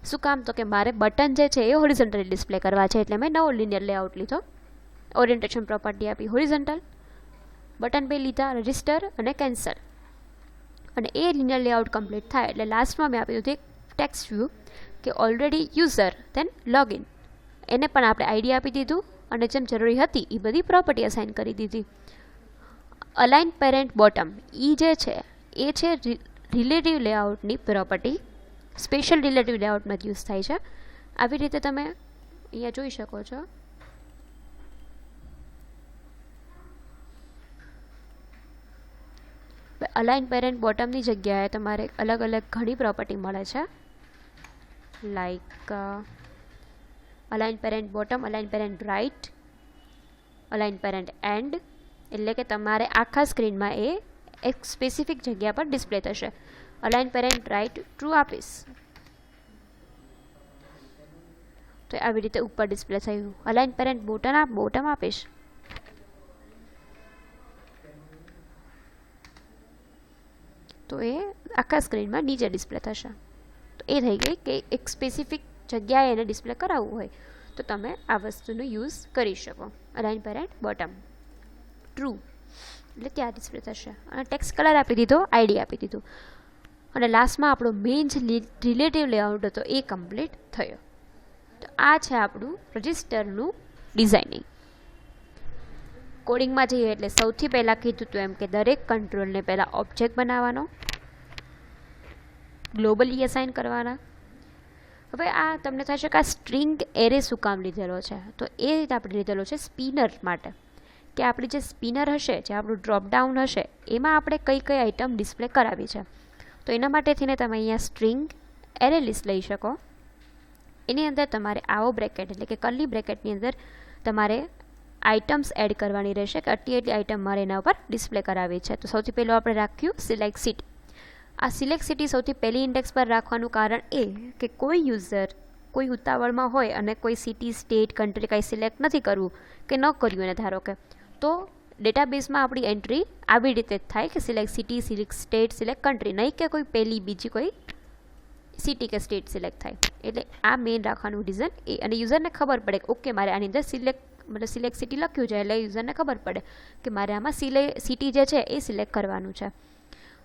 શું કામ તો કે મારે બટન જે છે એ હોરિઝોન્ટલી ડિસ્પ્લે કરવા છે એટલે મેં નવો લિનિયર લેઆઉટ લીધો. ઓરિએન્ટેશન પ્રોપર્ટી આપી હોરિઝોન્ટલ, બટન પે લીધા રજિસ્ટર અને કેન્સલ. અને એ લિનિયર લેઆઉટ કમ્પ્લીટ થાય એટલે લાસ્ટમાં મેં આપી દીધું એક ટેક્સ્ટ વ્યૂ કે ઓલરેડી યુઝર ધેન લોગિન. એને પણ આપણે આઈડી આપી દીધું અને જેમ જરૂરી હતી એ બધી પ્રોપર્ટી અસાઇન કરી દીધી. અલાઇન પેરેન્ટ બોટમ એ જે છે એ છે રિલેટિવ લેઆઉટની પ્રોપર્ટી. સ્પેશિયલ રિલેટિવ લેઆઉટમાં જ યુઝ થાય છે. આવી રીતે તમે અહીંયા જોઈ શકો છો. અલાઇન પેરેન્ટ બોટમની જગ્યાએ તમારે અલગ અલગ ઘણી પ્રોપર્ટી મળે છે, like align parent bottom, align parent right, align parent end. એટલે કે તમારે આખા સ્ક્રીનમાં એ એક સ્પેસિફિક જગ્યા પર ડિસ્પ્લે થશે. અલાઇન પેરેન્ટ રાઇટ ટ્રુ આપીશ તો આવી રીતે ઉપર ડિસ્પ્લે થયું. અલાઇન પેરેન્ટ બોટમ આપીશ તો એ આખા સ્ક્રીનમાં નીચે ડિસ્પ્લે થશે. તો એ થઈ ગઈ કે એક સ્પેસિફિક જગ્યાએ એને ડિસ્પ્લે કરાવવું હોય તો તમે આ વસ્તુનો યુઝ કરી શકો. અલાઇન પેરેન્ટ બોટમ ટ્રુ એટલે ત્યાં ડિસ્પ્લે થશે અને ટેક્સ્ટ કલર આપી દીધો, આઈડી આપી દીધું અને લાસ્ટમાં આપણો મેઇન જે રિલેટિવ લેઆઉટ હતો એ કમ્પ્લીટ થયો. તો આ છે આપણું રજિસ્ટરનું ડિઝાઇનિંગ. કોડિંગમાં જઈએ એટલે સૌથી પહેલાં કીધું હતું એમ કે દરેક કંટ્રોલને પહેલાં ઓબ્જેક્ટ બનાવવાનો, ગ્લોબલી અસાઇન કરવાના. હવે આ તમને થશે કે આ સ્ટ્રિંગ એરે શું કામ લીધેલો છે તો એ રીતે આપણે લીધેલો છે સ્પિનર માટે કે આપણી જે સ્પિનર હશે, જે આપણું ડ્રોપડાઉન હશે એમાં આપણે કઈ કઈ આઇટમ ડિસ્પ્લે કરાવી છે. તો એના માટે થઈને તમે અહીંયા સ્ટ્રિંગ એરે લિસ્ટ લઈ શકો. એની અંદર તમારે આવો બ્રેકેટ એટલે કે કર્લી બ્રેકેટની અંદર તમારે આઇટમ્સ એડ કરવાની રહેશે કે એટલી આઇટમ મારે એના ઉપર ડિસ્પ્લે કરાવી છે. તો સૌથી પહેલું આપણે રાખ્યું સિલેક્ટ સિટી. આ સિલેક્ટ સિટી સૌથી પહેલી ઇન્ડેક્સ પર રાખવાનું કારણ એ કે કોઈ યુઝર કોઈ ઉતાવળમાં હોય અને કોઈ સિટી, સ્ટેટ, કન્ટ્રી કાંઈ સિલેક્ટ નથી કરવું કે ન કર્યું એને ધારો કે, તો ડેટાબેઝમાં આપણી એન્ટ્રી આવી રીતે જ થાય કે select city, select state, select country, નહીં કે કોઈ પહેલી બીજી કોઈ સિટી કે સ્ટેટ સિલેક્ટ થાય. એટલે આ મેઇન રાખવાનું રીઝન એ, અને યુઝરને ખબર પડે કે ઓકે મારે આની અંદર સિલેક્ટ સિટી લખ્યું છે એટલે યુઝરને ખબર પડે કે મારે આમાં સિટી જે છે એ સિલેક્ટ કરવાનું છે.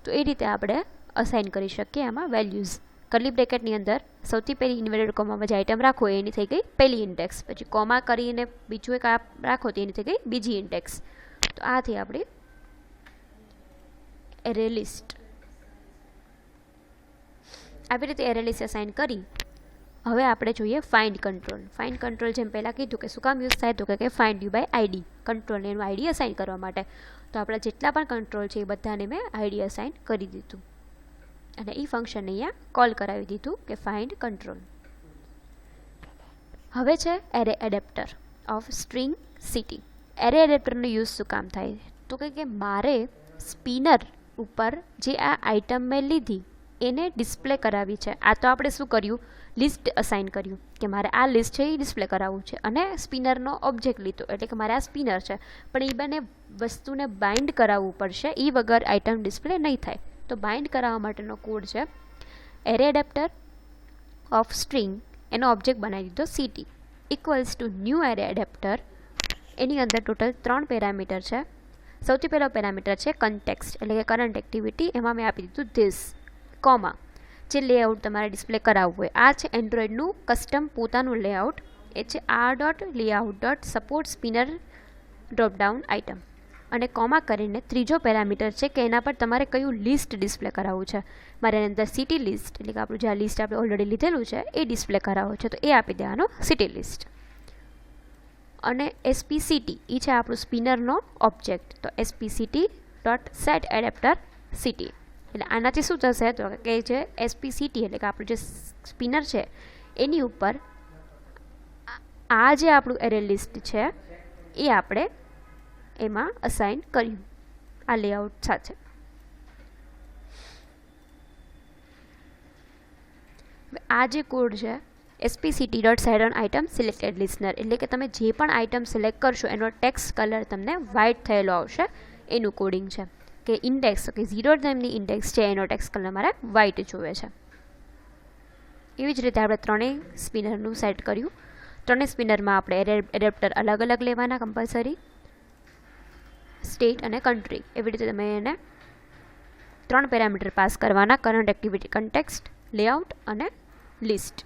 તો એ રીતે આપણે અસાઇન કરી શકીએ આમાં વેલ્યુઝ. કર્લી બ્રેકેટની અંદર સૌથી પહેલી ઇન્વર્ટેડ કોમામાં જે આઇટમ રાખો એની થઈ ગઈ પહેલી ઇન્ડેક્સ, પછી કોમા કરીને બીજું એક આ રાખો તો એની થઈ ગઈ બીજી ઇન્ડેક્સ. તો આ થઈ આપણી એરે લિસ્ટ. આવી રીતે એરે લિસ્ટ અસાઇન કરી હવે આપણે જોઈએ ફાઇન્ડ કંટ્રોલ. ફાઇન્ડ કંટ્રોલ જેમ પહેલાં કીધું કે શું કામ યુઝ થાય, તો કે ફાઇન્ડ યુ બાય આઈડી, કંટ્રોલને એનું આઈડી અસાઇન કરવા માટે. તો આપણા જેટલા પણ કંટ્રોલ છે એ બધાને મેં આઈડી અસાઇન કરી દીધું અને એ ફંક્શનને અહીંયા કોલ કરાવી દીધું કે ફાઇન્ડ કંટ્રોલ. હવે છે array adapter of string city. Array એડેપ્ટરનો યુઝ શું કામ થાય, તો કે મારે સ્પિનર ઉપર જે આ આઇટમ મેં લીધી એને ડિસ્પ્લે કરાવી છે. આ તો આપણે શું કર્યું, લિસ્ટ અસાઇન કર્યું કે મારે આ લિસ્ટ છે એ ડિસ્પ્લે કરાવવું છે, અને સ્પિનરનો ઓબ્જેક્ટ લીધો એટલે કે મારે આ સ્પિનર છે, પણ એ બંને વસ્તુને બાઇન્ડ કરાવવું પડશે, એ વગર આઇટમ ડિસ્પ્લે નહીં થાય. તો બાઇન્ડ કરાવવા માટેનો કોડ છે એરે એડેપ્ટર ઓફ સ્ટ્રિંગ, એનો ઓબ્જેક્ટ બનાવી દીધો city equals to new array adapter. એની અંદર ટોટલ 3 પેરામીટર છે. સૌથી પહેલો પેરામીટર છે કન્ટેક્સ્ટ એટલે કે કરંટ એક્ટિવિટી, એમાં મેં આપી દીધું ધીસ, કોમા જે લેઆઉટ તમારે ડિસ્પ્લે કરાવવું હોય. આ છે એન્ડ્રોઈડનું કસ્ટમ પોતાનું લેઆઉટ, એ છે r.layout.support spinner ડ્રોપડાઉન આઇટમ. અને કોમા કરીને ત્રીજો પેરામીટર છે કે એના પર તમારે કયું લિસ્ટ ડિસ્પ્લે કરાવવું છે. મારે એની અંદર સિટી લિસ્ટ એટલે કે આપણું જે આ લિસ્ટ આપણે ઓલરેડી લીધેલું છે એ ડિસ્પ્લે કરાવવું છે, તો એ આપી દેવાનો સિટી લિસ્ટ. અને એસપીસીટી એ છે આપણું સ્પિનરનો ઓબ્જેક્ટ, તો એસપીસીટી ડોટ સેટ એડેપ્ટર સિટી. એટલે આનાથી શું થશે, તો કે જે એસપીસીટી એટલે કે આપણું જે સ્પિનર છે એની ઉપર આ જે આપણું એરે લિસ્ટ છે એ આપણે એમાં અસાઇન કર્યું આ લેઆઉટ સાથે. આ જે કોડ છે SPCT dot set on item selected listener, એટલે કે તમે જે પણ આઇટમ સિલેક્ટ કરશો એનો ટેક્સ્ટ કલર તમને વ્હાઇટ થયેલો આવશે, એનું કોડિંગ છે. કે ઇન્ડેક્સ કે 0 નામની ઇન્ડેક્સ છે એનો ટેક્સ્ટ કલર મારે વ્હાઇટ જોવે છે. એવી જ રીતે આપણે ત્રણેય સ્પિનરનું સેટ કર્યું. ત્રણેય સ્પિનરમાં આપણે એડેપ્ટર અલગ અલગ લેવાના કમ્પલસરી, સ્ટેટ અને કન્ટ્રી. એવી રીતે તમે એને 3 પેરામીટર પાસ કરવાના, કરંટ એક્ટિવિટી, કન્ટેક્સ્ટ, લેઆઉટ અને લિસ્ટ.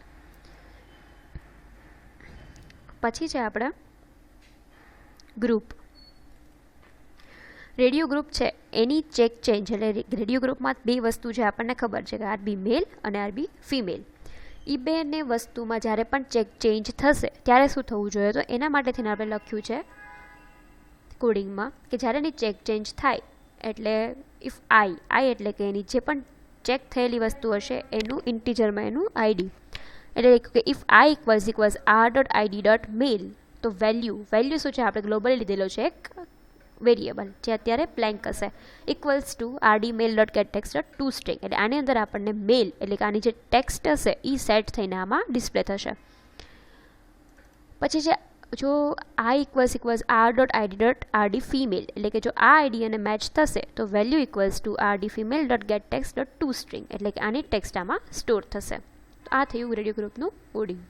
પછી છે આપણે ગ્રુપ. રેડિયો ગ્રુપ છે એની ચેક ચેન્જ, એટલે રેડિયો ગ્રુપમાં 2 વસ્તુ છે આપણને ખબર છે કે આરબી મેલ અને આરબી ફિમેલ. એ બેને વસ્તુમાં જ્યારે પણ ચેક ચેન્જ થશે ત્યારે શું થવું જોઈએ, તો એના માટે થઈને આપણે લખ્યું છે કોડિંગમાં કે જ્યારે એની ચેક ચેન્જ થાય એટલે ઇફ આઈ એટલે કે એની જે પણ ચેક થયેલી વસ્તુ હશે એનું ઇન્ટીજરમાં એનું આઈડી, એટલે કે ઇફ આઈ ઇક્વલ્સ r.id.mail, તો વેલ્યુ શું છે આપણે ગ્લોબલી લીધેલો છે એક વેરિયેબલ જે અત્યારે બ્લેન્ક હશે, ઇક્વલ્સ ટુ rdmail.getText.toString, એટલે આની અંદર આપણને મેલ એટલે કે આની જે ટેક્સ્ટ હશે એ સેટ થઈને આમાં ડિસ્પ્લે થશે. પછી છે જો i ઇક્વલ્સ r.id.rd ફિમેલ, એટલે કે જો આ આઈડી અને મેચ થશે તો વેલ્યુ ઇક્વલ્સ ટુ rdfemale.getText.toString, એટલે કે આની ટેક્સ્ટ આમાં સ્ટોર થશે. તો આ થયું રેડિયો ગ્રુપનું કોડિંગ.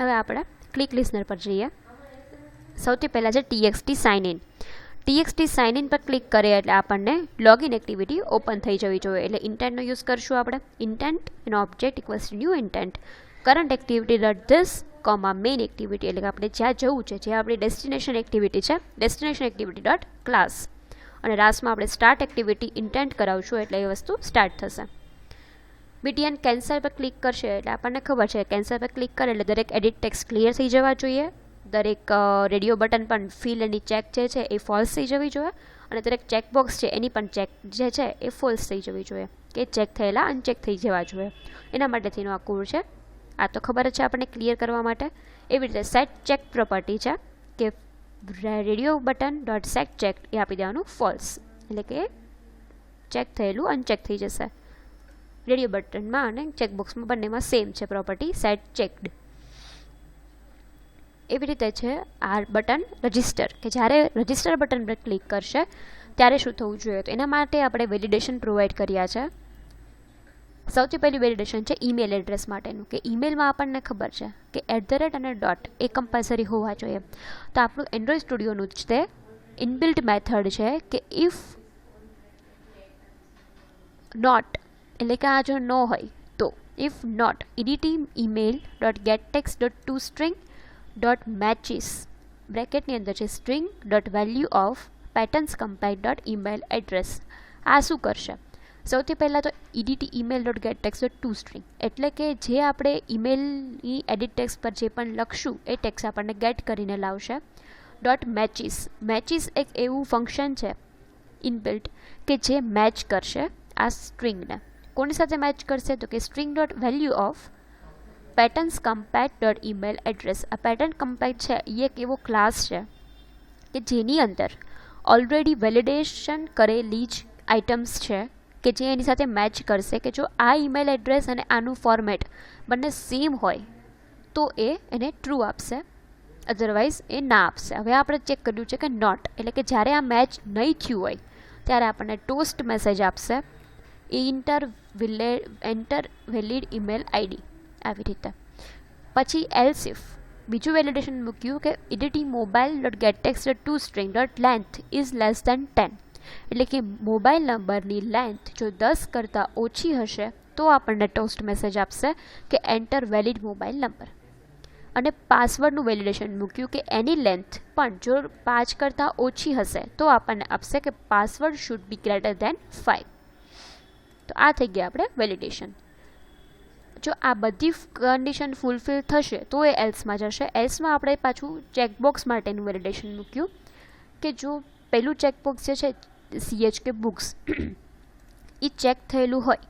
હવે આપણે ક્લિક લિસ્નર પર જઈએ. સૌથી પહેલાં છે txt sign in. txt sign in પર ક્લિક કરીએ એટલે આપણને લોગિન એક્ટિવિટી ઓપન થઈ જવી જોઈએ. એટલે ઇન્ટેન્ટનો યુઝ કરશું આપણે. ઇન્ટેન્ટ એનો object equals to new intent current activity dot this comma main activity, એટલે કે આપણે જ્યાં જવું છે જે આપણી ડેસ્ટિનેશન એક્ટિવિટી છે ડેસ્ટિનેશન એક્ટિવિટી ડોટ ક્લાસ, અને લાસ્ટમાં આપણે સ્ટાર્ટ એક્ટિવિટી ઇન્ટેન્ટ કરાવશું એટલે એ વસ્તુ સ્ટાર્ટ થશે. બીટીએન કેન્સલ પર ક્લિક કરશે એટલે આપણને ખબર છે કેન્સલ પર ક્લિક કરે એટલે દરેક એડિટ ટેક્સ્ટ ક્લિયર થઈ જવા જોઈએ, દરેક રેડિયો બટન પણ ફિલ એની ચેક જે છે એ ફોલ્સ થઈ જવી જોઈએ, અને દરેક ચેકબોક્સ છે એની પણ ચેક જે છે એ ફોલ્સ થઈ જવી જોઈએ, કે ચેક થયેલા અનચેક થઈ જવા જોઈએ. એના માટે થઈને આ કોડ છે આ તો ખબર જ છે આપણને ક્લિયર કરવા માટે. એવી રીતે સેટ ચેક પ્રોપર્ટી છે કે radio button dot set check એ આપી દેવાનું ફોલ્સ, એટલે કે ચેક થયેલું અનચેક થઈ જશે. રેડિયો બટનમાં અને ચેકબોક્સમાં બંનેમાં સેમ છે પ્રોપર્ટી સેટ ચેકડ. એવી રીતે છે આ બટન રજિસ્ટર, કે જ્યારે રજિસ્ટર બટન પર ક્લિક કરશે ત્યારે શું થવું જોઈએ, તો એના માટે આપણે વેલિડેશન પ્રોવાઈડ કર્યા છે. સૌથી પહેલું વેલિડેશન છે ઈમેલ એડ્રેસ માટેનું, કે ઈમેલમાં આપણને ખબર છે કે @ અને ડોટ એ કમ્પલસરી હોવા જોઈએ. તો આપણું એન્ડ્રોઈડ સ્ટુડિયોનું જ તે ઇનબિલ્ટ મેથડ છે કે ઇફ નોટ, એટલે કે આ જો ન હોય તો if not editing email dot get text dot to string dot matches બ્રેકેટની અંદર છે string dot value of patterns compile dot email address. આ શું કરશે, સૌથી પહેલાં તો edit email dot get text dot to string, એટલે કે જે આપણે ઈમેલની એડિટ ટેક્સ્ટ પર જે પણ લખશું એ ટેક્સ્ટ આપણને ગેટ કરીને લાવશે. ડોટ મેચિસ, મેચિસ એક એવું ફંક્શન છે ઇનબિલ્ટ કે જે મેચ કરશે આ સ્ટ્રિંગને. કોની સાથે મેચ કરશે, તો કે string dot value of patterns compete dot email address. આ પેટર્ન કમ્પેટ છે એ એક એવો ક્લાસ છે કે જેની અંદર ઓલરેડી વેલિડેશન કરેલી જ આઇટમ્સ છે કે જે એની સાથે મેચ કરશે, કે જો આ ઈમેલ એડ્રેસ અને આનું ફોર્મેટ બંને સેમ હોય તો એ એને ટ્રુ આપશે, અધરવાઇઝ એ ના આપશે. હવે આપણે ચેક કર્યું છે કે નોટ, એટલે કે જ્યારે આ મેચ નહીં થયું હોય ત્યારે આપણને ટોસ્ટ મેસેજ આપશે એન્ટર વેલિડ ઈમેલ આઈડી આવી રીતે. પછી એલ્સ ઇફ બીજું વેલિડેશન મૂક્યું કે editing mobile dot get text dot to string dot length is less than 10, એટલે કે મોબાઈલ નંબરની લેન્થ જો 10 કરતાં ઓછી હશે તો આપણને ટોસ્ટ મેસેજ આપશે કે એન્ટર વેલિડ મોબાઈલ નંબર. અને પાસવર્ડનું વેલિડેશન મૂક્યું કે એની લેન્થ પણ જો 5 કરતાં ઓછી હશે તો આપણને આપશે કે password should B greater than 5. તો આ થઈ ગયા આપણે વેલિડેશન. જો આ બધી કન્ડિશન ફૂલફિલ થશે તો એ એલ્સમાં જશે. એલ્સમાં આપણે પાછું ચેકબોક્સ માટેનું વેલિડેશન મૂક્યું કે જો પહેલું ચેકબોક્સ જે છે CHK બુક્સ એ ચેક થયેલું હોય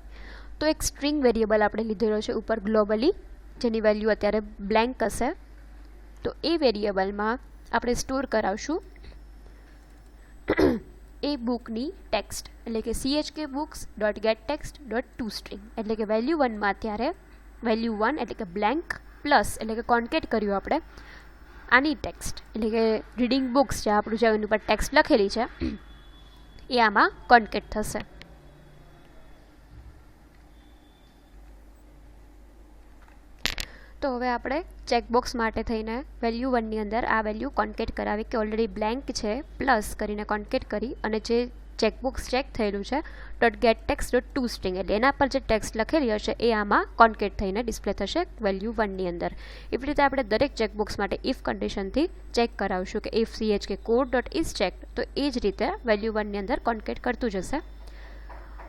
તો એક સ્ટ્રિંગ વેરિયેબલ આપણે લીધેલો છે ઉપર ગ્લોબલી, જેની વેલ્યુ અત્યારે બ્લેન્ક હશે. તો એ વેરિયેબલમાં આપણે સ્ટોર કરાવશું એ બુકની ટેક્સ્ટ, એટલે કે CHK books dot get text dot to string, એટલે કે વેલ્યુ 1માં ત્યારે વેલ્યુ 1 એટલે કે બ્લેન્ક પ્લસ એટલે કે કોન્કેટ કર્યું આપણે આની ટેક્સ્ટ, એટલે કે રીડિંગ બુક્સ જે આપણું જે એની ઉપર ટેક્સ્ટ લખેલી છે એ આમાં કોન્કેટ થશે. તો હવે આપણે ચેકબોક્સ માટે થઈને વેલ્યુ 1ની અંદર આ વેલ્યુ કોન્કેટ કરાવી કે ઓલરેડી બ્લેન્ક છે પ્લસ કરીને કોન્કેટ કરી, અને જે ચેકબોક્સ ચેક થયેલું છે dot get text dot to string, એટલે એના પર જે ટેક્સ્ટ લખેલી હશે એ આમાં કોન્કેટ થઈને ડિસ્પ્લે થશે વેલ્યુ 1ની અંદર. એવી રીતે આપણે દરેક ચેકબોક્સ માટે ઇફ કન્ડિશનથી ચેક કરાવશું કે if CHK code dot is check, તો એ જ રીતે વેલ્યુ 1ની અંદર કોન્કેટ કરતું જશે.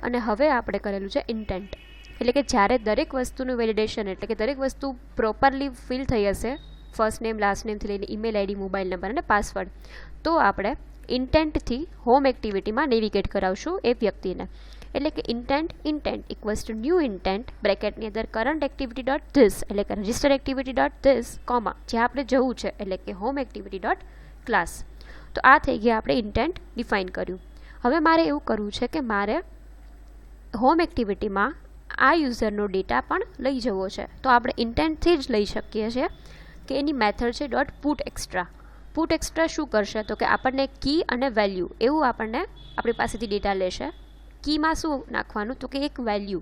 અને હવે આપણે કરેલું છે ઇન્ટેન્ટ, એટલે કે જ્યારે દરેક વસ્તુનું વેલિડેશન, એટલે કે દરેક વસ્તુ પ્રોપરલી ફિલ થઈ હશે ફર્સ્ટ નેમ લાસ્ટ નેમથી લઈને ઈમેલ આઈડી મોબાઈલ નંબર અને પાસવર્ડ, તો આપણે ઇન્ટેન્ટથી હોમ એક્ટિવિટીમાં નેવિગેટ કરાવશું એ વ્યક્તિને. એટલે કે intent equals to new intent બ્રેકેટની અંદર કરંટ એક્ટિવિટી ડોટ ધીસ, એટલે કે register activity dot this comma જ્યાં આપણે જવું છે એટલે કે હોમ એક્ટિવિટી ડોટ ક્લાસ. તો આ થઈ ગયા આપણે ઇન્ટેન્ટ ડિફાઇન કર્યું. હવે મારે એવું કરવું છે કે મારે હોમ એક્ટિવિટીમાં આ યુઝરનો ડેટા પણ લઈ જવો છે, તો આપણે ઇન્ટેન્ટથી જ લઈ શકીએ છીએ કે એની મેથડ છે dot put extra. Put extra શું કરશે, તો કે આપણને કી અને વેલ્યુ એવું આપણને આપણી પાસેથી ડેટા લેશે. કીમાં શું નાખવાનું, તો કે એક વેલ્યુ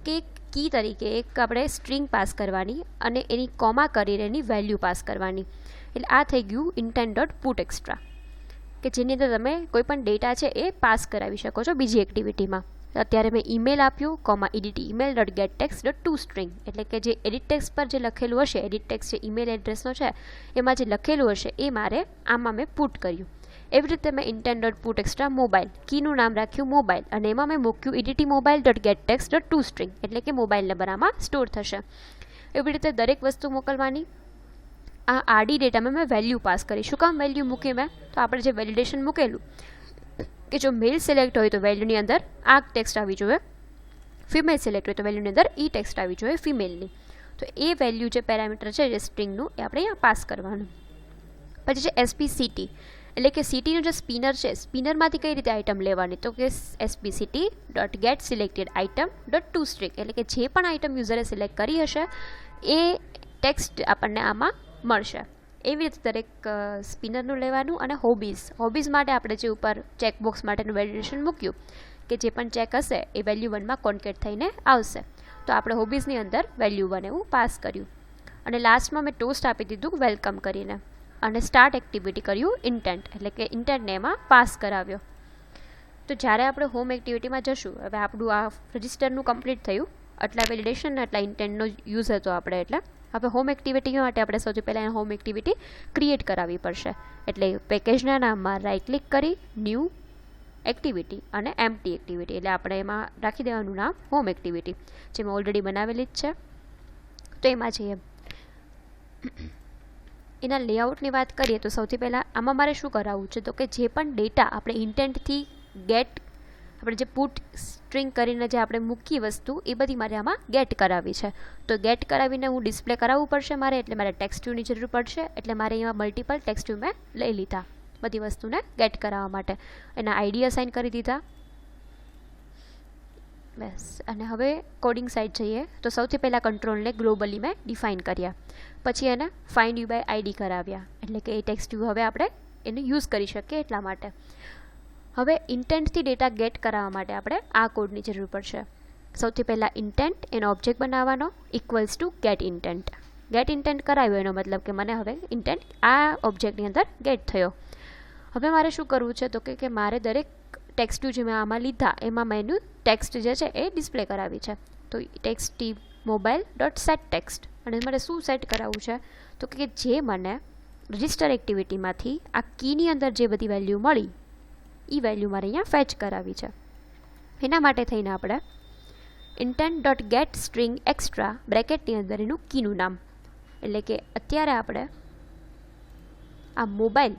કે એક કી તરીકે એક આપણે સ્ટ્રિંગ પાસ કરવાની અને એની કોમા કરીને એની વેલ્યુ પાસ કરવાની. એટલે આ થઈ ગયું ઇન્ટેન્ટ ડોટ પુટ એક્સ્ટ્રા, કે જેની અંદર તમે કોઈ પણ ડેટા છે એ પાસ કરાવી શકો છો બીજી એક્ટિવિટીમાં. અત્યારે મેં ઈમેલ આપ્યું comma edit email dot get text dot to string, એટલે કે જે એડિટ ટેક્સ્ટ પર જે લખેલું હશે, એડિટ ટેક્સ્ટ જે ઈમેલ એડ્રેસનો છે એમાં જે લખેલું હશે એ મારે આમાં મેં પુટ કર્યું. એવી રીતે મેં intent dot put extra mobile, કીનું નામ રાખ્યું મોબાઈલ, અને એમાં મેં મૂક્યું edit mobile dot get text dot to string, એટલે કે મોબાઈલ નંબર આમાં સ્ટોર થશે. એવી રીતે દરેક વસ્તુ મોકલવાની. આ આડી ડેટામાં મેં વેલ્યુ પાસ કરી. શું કામ વેલ્યુ મૂકી મેં, તો આપણે જે વેલિડેશન મૂકેલું કે જો મેલ સિલેક્ટ હોય તો વેલ્યુની અંદર આ ટેક્સ્ટ આવી જોઈએ, ફિમેલ સિલેક્ટ હોય તો વેલ્યુની અંદર ઈ ટેક્સ્ટ આવી જોઈએ ફિમેલની. તો એ વેલ્યુ જે પેરામીટર છે જે સ્ટ્રિંગનું એ આપણે અહીંયા પાસ કરવાનું. પછી છે એસપીસીટી, એટલે કે સીટીનું જે સ્પિનર છે, સ્પિનરમાંથી કઈ રીતે આઇટમ લેવાની, તો કે SPCT dot get selected item dot to string, એટલે કે જે પણ આઇટમ યુઝરે સિલેક્ટ કરી હશે એ ટેક્સ્ટ આપણને આમાં મળશે. એવી રીતે દરેક સ્પિનરનું લેવાનું. અને હોબીઝ માટે આપણે જે ઉપર ચેકબોક્સ માટેનું વેલિડેશન મૂક્યું કે જે પણ ચેક હશે એ વેલ્યુ 1માં કોન્કેટ થઈને આવશે. તો આપણે હોબીઝની અંદર વેલ્યુ 1 એવું પાસ કર્યું. અને લાસ્ટમાં મેં ટોસ્ટ આપી દીધું વેલકમ કરીને. અને સ્ટાર્ટ એક્ટિવિટી કર્યું ઇન્ટેન્ટ, એટલે કે ઇન્ટેન્ટને એમાં પાસ કરાવ્યો. તો જ્યારે આપણે હોમ એક્ટિવિટીમાં જશું, હવે આપણું આ રજિસ્ટરનું કમ્પ્લીટ થયું, આટલા વેલિડેશન આટલા ઇન્ટેન્ટનો યુઝ હતો આપણે. એટલે હવે હોમ એક્ટિવિટી માટે આપણે સૌથી પહેલાં હોમ એક્ટિવિટી ક્રિએટ કરાવવી પડશે. એટલે પેકેજના નામમાં રાઇટ ક્લિક કરી ન્યૂ એક્ટિવિટી અને એમ્પ્ટી એક્ટિવિટી, એટલે આપણે એમાં રાખી દેવાનું નામ હોમ એક્ટિવિટી, જે મેં ઓલરેડી બનાવેલી જ છે. તો એમાં જઈએ. એના લેઆઉટની વાત કરીએ તો સૌથી પહેલાં આમાં મારે શું કરાવવું છે, તો કે જે પણ ડેટા આપણે ઇન્ટેન્ટથી ગેટ, આપણે જે પુટ સ્ટ્રિંગ કરીને જે આપણે મૂકી વસ્તુ, એ બધી મારે આમાં ગેટ કરાવી છે. તો ગેટ કરાવીને હું ડિસ્પ્લે કરાવવું પડશે મારે, એટલે મારે ટેક્સ્ટ વ્યૂની જરૂર પડશે. એટલે મારે અહીંયા મલ્ટિપલ ટેક્સ્ટ વ્યૂ મેં લઈ લીધા બધી વસ્તુને ગેટ કરાવવા માટે. એના આઈડી અસાઇન કરી દીધા. બસ. અને હવે કોડિંગ સાઇડ જઈએ તો સૌથી પહેલાં કંટ્રોલને ગ્લોબલી મેં ડિફાઇન કર્યા. પછી એને ફાઇન્ડ યુ બાય આઈડી કરાવ્યા, એટલે કે એ ટેક્સ્ટ વ્યૂ હવે આપણે એને યુઝ કરી શકીએ એટલા માટે. હવે ઇન્ટેન્ટથી ડેટા ગેટ કરાવવા માટે આપણે આ કોડની જરૂર પડશે. સૌથી પહેલાં ઇન્ટેન્ટ એનો ઓબ્જેક્ટ બનાવવાનો equals to get intent. Get intent કરાવ્યો એનો મતલબ કે મને હવે ઇન્ટેન્ટ આ ઓબ્જેક્ટની અંદર ગેટ થયો. હવે મારે શું કરવું છે, તો કે મારે દરેક ટેક્સ્ટ જે મેં આમાં લીધા એમાં મેં એનું ટેક્સ્ટ જે છે એ ડિસ્પ્લે કરાવી છે. તો text mobile dot set text, અને મારે શું સેટ કરાવવું છે, તો કે જે મને રજિસ્ટર એક્ટિવિટીમાંથી આ કીની અંદર જે બધી વેલ્યુ મળી એ વેલ્યુ મારે અહીંયા ફેચ કરાવી છે. એના માટે થઈને આપણે intent dot get string extra બ્રેકેટની અંદર એનું કીનું નામ, એટલે કે અત્યારે આપણે આ મોબાઈલ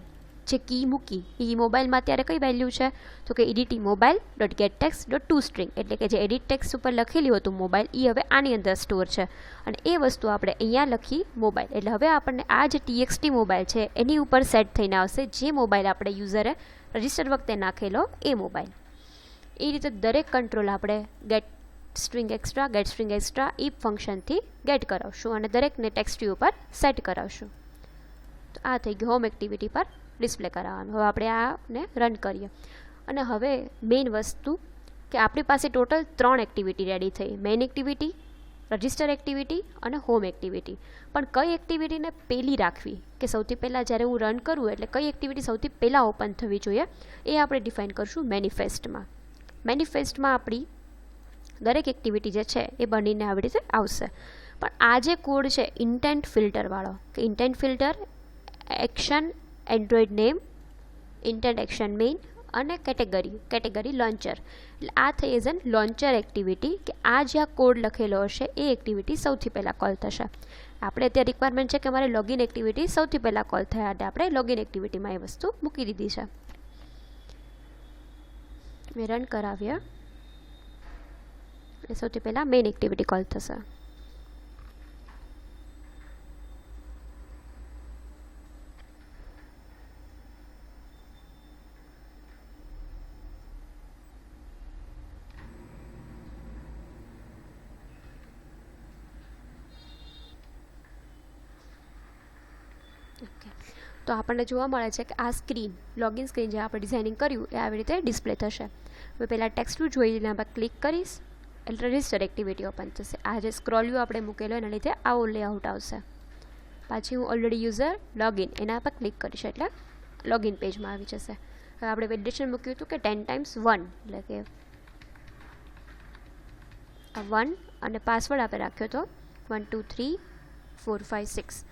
જે કી મૂકી એ મોબાઈલમાં અત્યારે કઈ વેલ્યુ છે, તો કે edit mobile dot get text dot to string, એટલે કે જે એડિટ ટેક્સ્ટ ઉપર લખેલું હતું મોબાઈલ એ હવે આની અંદર સ્ટોર છે. અને એ વસ્તુ આપણે અહીંયા લખી મોબાઈલ, એટલે હવે આપણને આ જે TXT મોબાઈલ છે એની ઉપર સેટ થઈને આવશે જે મોબાઈલ આપણે યુઝરે રજિસ્ટર વખતે નાખેલો એ મોબાઈલ. એ રીતે દરેક કંટ્રોલ આપણે ગેટ સ્ટ્રિંગ એક્સ્ટ્રા એ ફંક્શનથી ગેટ કરાવશું અને દરેકને ટેક્સ્ટ વ્યૂ ઉપર સેટ કરાવશું. તો આ થઈ ગયું હોમ એક્ટિવિટી પર ડિસ્પ્લે કરાવવાનું. હવે આપણે આને રન કરીએ. અને હવે મેઇન વસ્તુ કે આપણી પાસે ટોટલ 3 એક્ટિવિટી રેડી થઈ. મેઇન એક્ટિવિટી, રજિસ્ટર એક્ટિવિટી અને હોમ એક્ટિવિટી. પણ કઈ એક્ટિવિટીને પહેલી રાખવી, કે સૌથી પહેલાં જ્યારે હું રન કરું એટલે કઈ એક્ટિવિટી સૌથી પહેલાં ઓપન થવી જોઈએ એ આપણે ડિફાઇન કરશું મેનિફેસ્ટમાં. મેનિફેસ્ટમાં આપણી દરેક એક્ટિવિટી જે છે એ બનીને આવી રીતે આવશે. પણ આ જે કોડ છે ઇન્ટેન્ટ ફિલ્ટરવાળો, કે intent filter, action Android name, intent action main અને કેટેગરી લોન્ચર, એટલે આ થઈ એઝ એન લોન્ચર એક્ટિવિટી, કે આ જ્યાં કોડ લખેલો હશે એ એક્ટિવિટી સૌથી પહેલાં કોલ થશે. આપણે અત્યારે રિક્વાયરમેન્ટ છે કે અમારે લોગિન એક્ટિવિટી સૌથી પહેલાં કોલ થયા, એટલે આપણે લોગિન એક્ટિવિટીમાં એ વસ્તુ મૂકી દીધી છે. મેં રન કરાવીએ એટલે સૌથી પહેલાં મેઇન એક્ટિવિટી કોલ થશે. તો આપણને જોવા મળે છે કે આ સ્ક્રીન, લોગિન સ્ક્રીન જે આપણે ડિઝાઇનિંગ કર્યું એ આવી રીતે ડિસ્પ્લે થશે. હવે પહેલાં ટેક્સ્ટ વ્યૂ જોઈને આપણે ક્લિક કરીશ એટલે રજિસ્ટર એક્ટિવિટી ઓપન થશે. આ જે સ્ક્રોલ વ્યૂ આપણે મૂકેલો એના લીધે આવો લેઆઉટ આવશે. પાછી હું ઓલરેડી યુઝર લોગિન એના પર ક્લિક કરીશ એટલે લોગિન પેજમાં આવી જશે. હવે આપણે વેલિડેશન મૂક્યું હતું કે 10 × 1, એટલે કે આ 1 અને પાસવર્ડ આપણે રાખ્યો હતો 1 2 3 4 5 6.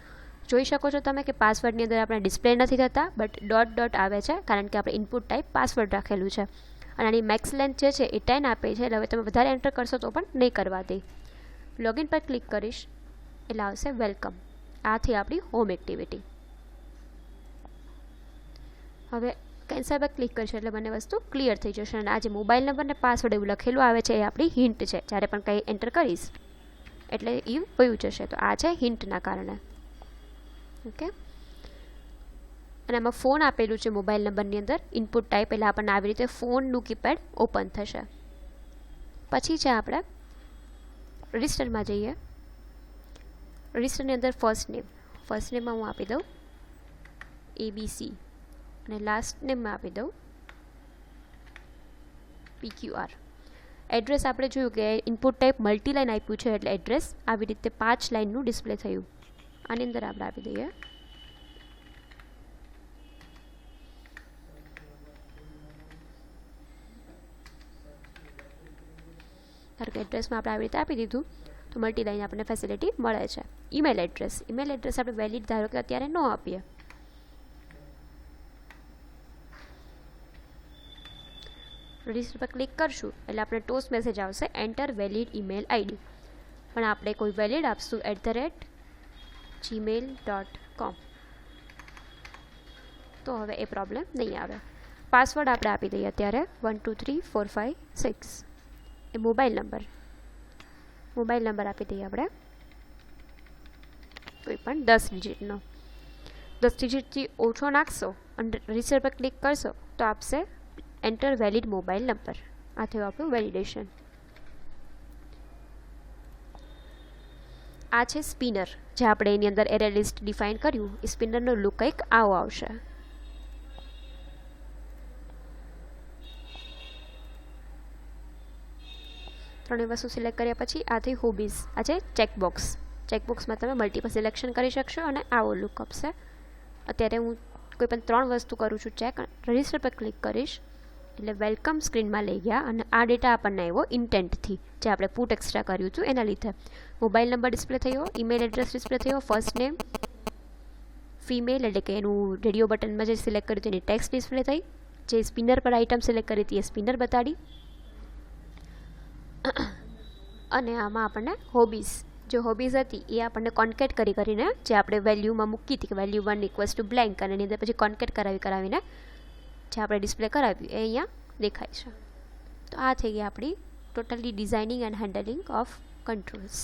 જોઈ શકો છો તમે કે પાસવર્ડની અંદર આપણે ડિસ્પ્લે નથી થતા, બટ ડોટ આવે છે કારણ કે આપણે ઇનપુટ ટાઈપ પાસવર્ડ રાખેલું છે. અને આની મેક્સ લેન્થ જે છે એ 10 આપે છે, એટલે હવે તમે વધારે એન્ટર કરશો તો પણ નહીં કરવા દે. લોગિન પર ક્લિક કરીશ એટલે આવશે વેલકમ. આ થઈ આપણી હોમ એક્ટિવિટી. હવે કેન્સલ પર ક્લિક કરીશ એટલે બંને વસ્તુ ક્લિયર થઈ જશે. અને આ જે મોબાઈલ નંબર ને પાસવર્ડ એવું લખેલું આવે છે એ આપણી હિન્ટ છે. જ્યારે પણ કંઈ એન્ટર કરીશ એટલે એ વયું જશે. તો આ છે હિન્ટના કારણે. ઓકે, અને આમાં ફોન આપેલું છે મોબાઈલ નંબરની અંદર ઇનપુટ ટાઈપ, એટલે આપણને આવી રીતે ફોનનું કીપેડ ઓપન થશે. પછી છે આપણે રજિસ્ટરમાં જઈએ. રજિસ્ટરની અંદર ફર્સ્ટ નેમમાં હું આપી દઉં ABC અને લાસ્ટ નેમમાં આપી દઉં PQR. એડ્રેસ આપણે જોયું કે ઇનપુટ ટાઈપ મલ્ટીલાઇન આપ્યું છે, એટલે એડ્રેસ આવી રીતે 5 લાઇનનું ડિસ્પ્લે થયું. આની અંદર આપણે આપી દઈએ ધારો કે એડ્રેસમાં આપણે આવી રીતે આપી દીધું તો મલ્ટીલાઇન આપણને ફેસિલિટી મળે છે. ઈમેલ એડ્રેસ આપણે વેલિડ ધારો કે અત્યારે ન આપીએ. રજિસ્ટર પર ક્લિક કરશું એટલે આપણે ટોસ મેસેજ આવશે એન્ટર વેલિડ ઈમેલ આઈડી, પણ આપણે કોઈ વેલિડ આપશું @gmail.com. તો હવે એ પ્રોબ્લેમ નહીં આવે. પાસવર્ડ આપણે આપી દઈએ અત્યારે 1 2 3 4 5 6. એ મોબાઈલ નંબર આપી દઈએ આપણે કોઈ પણ 10 ડિજિટનો. 10 ડિજિટથી ઓછો નાખશો અને રજિસ્ટર પર ક્લિક કરશો તો આપશે એન્ટર વેલિડ મોબાઈલ નંબર. આ થયું આપણું વેલિડેશન. આ છે સ્પિનર, જે આપણે એની અંદર એરે લિસ્ટ ડિફાઇન કર્યું. એ સ્પિનરનો લુક કંઈક આવો આવશે. ત્રણેય વસ્તુ સિલેક્ટ કર્યા પછી આ થઈ હોબીઝ. આ છે ચેકબોક્સમાં તમે મલ્ટીપલ સિલેક્શન કરી શકશો અને આવો લુક આપશે. અત્યારે હું કોઈ પણ 3 વસ્તુ કરું છું ચેક, રજિસ્ટર પર ક્લિક કરીશ એટલે વેલકમ સ્ક્રીનમાં લઈ ગયા અને આ ડેટા આપણને આવ્યો ઇન્ટેન્ટથી, જે આપણે પુટ એક્સ્ટ્રા કર્યું હતું એના લીધે. મોબાઈલ નંબર ડિસ્પ્લે થયો, ઈમેલ એડ્રેસ ડિસ્પ્લે થયો, ફર્સ્ટ નેમ ફિમેલ એટલે કે એનું રેડિયો બટનમાં જે સિલેક્ટ કર્યું હતું એની ટેક્સ્ટ ડિસ્પ્લે થઈ, જે સ્પિનર પર આઇટમ સિલેક્ટ કરી હતી એ સ્પિનર બતાડી, અને આમાં આપણને હોબીઝ હતી એ આપણને કોન્કેટ કરીને જે આપણે વેલ્યુમાં મૂકી હતી કે વેલ્યુ 1 = બ્લેન્ક, અને એની અંદર પછી કોન્કેટ કરાવીને જે આપણે ડિસ્પ્લે કરાવ્યું એ અહીંયા દેખાય છે. તો આ થઈ ગઈ આપણી totally designing and handling of controls.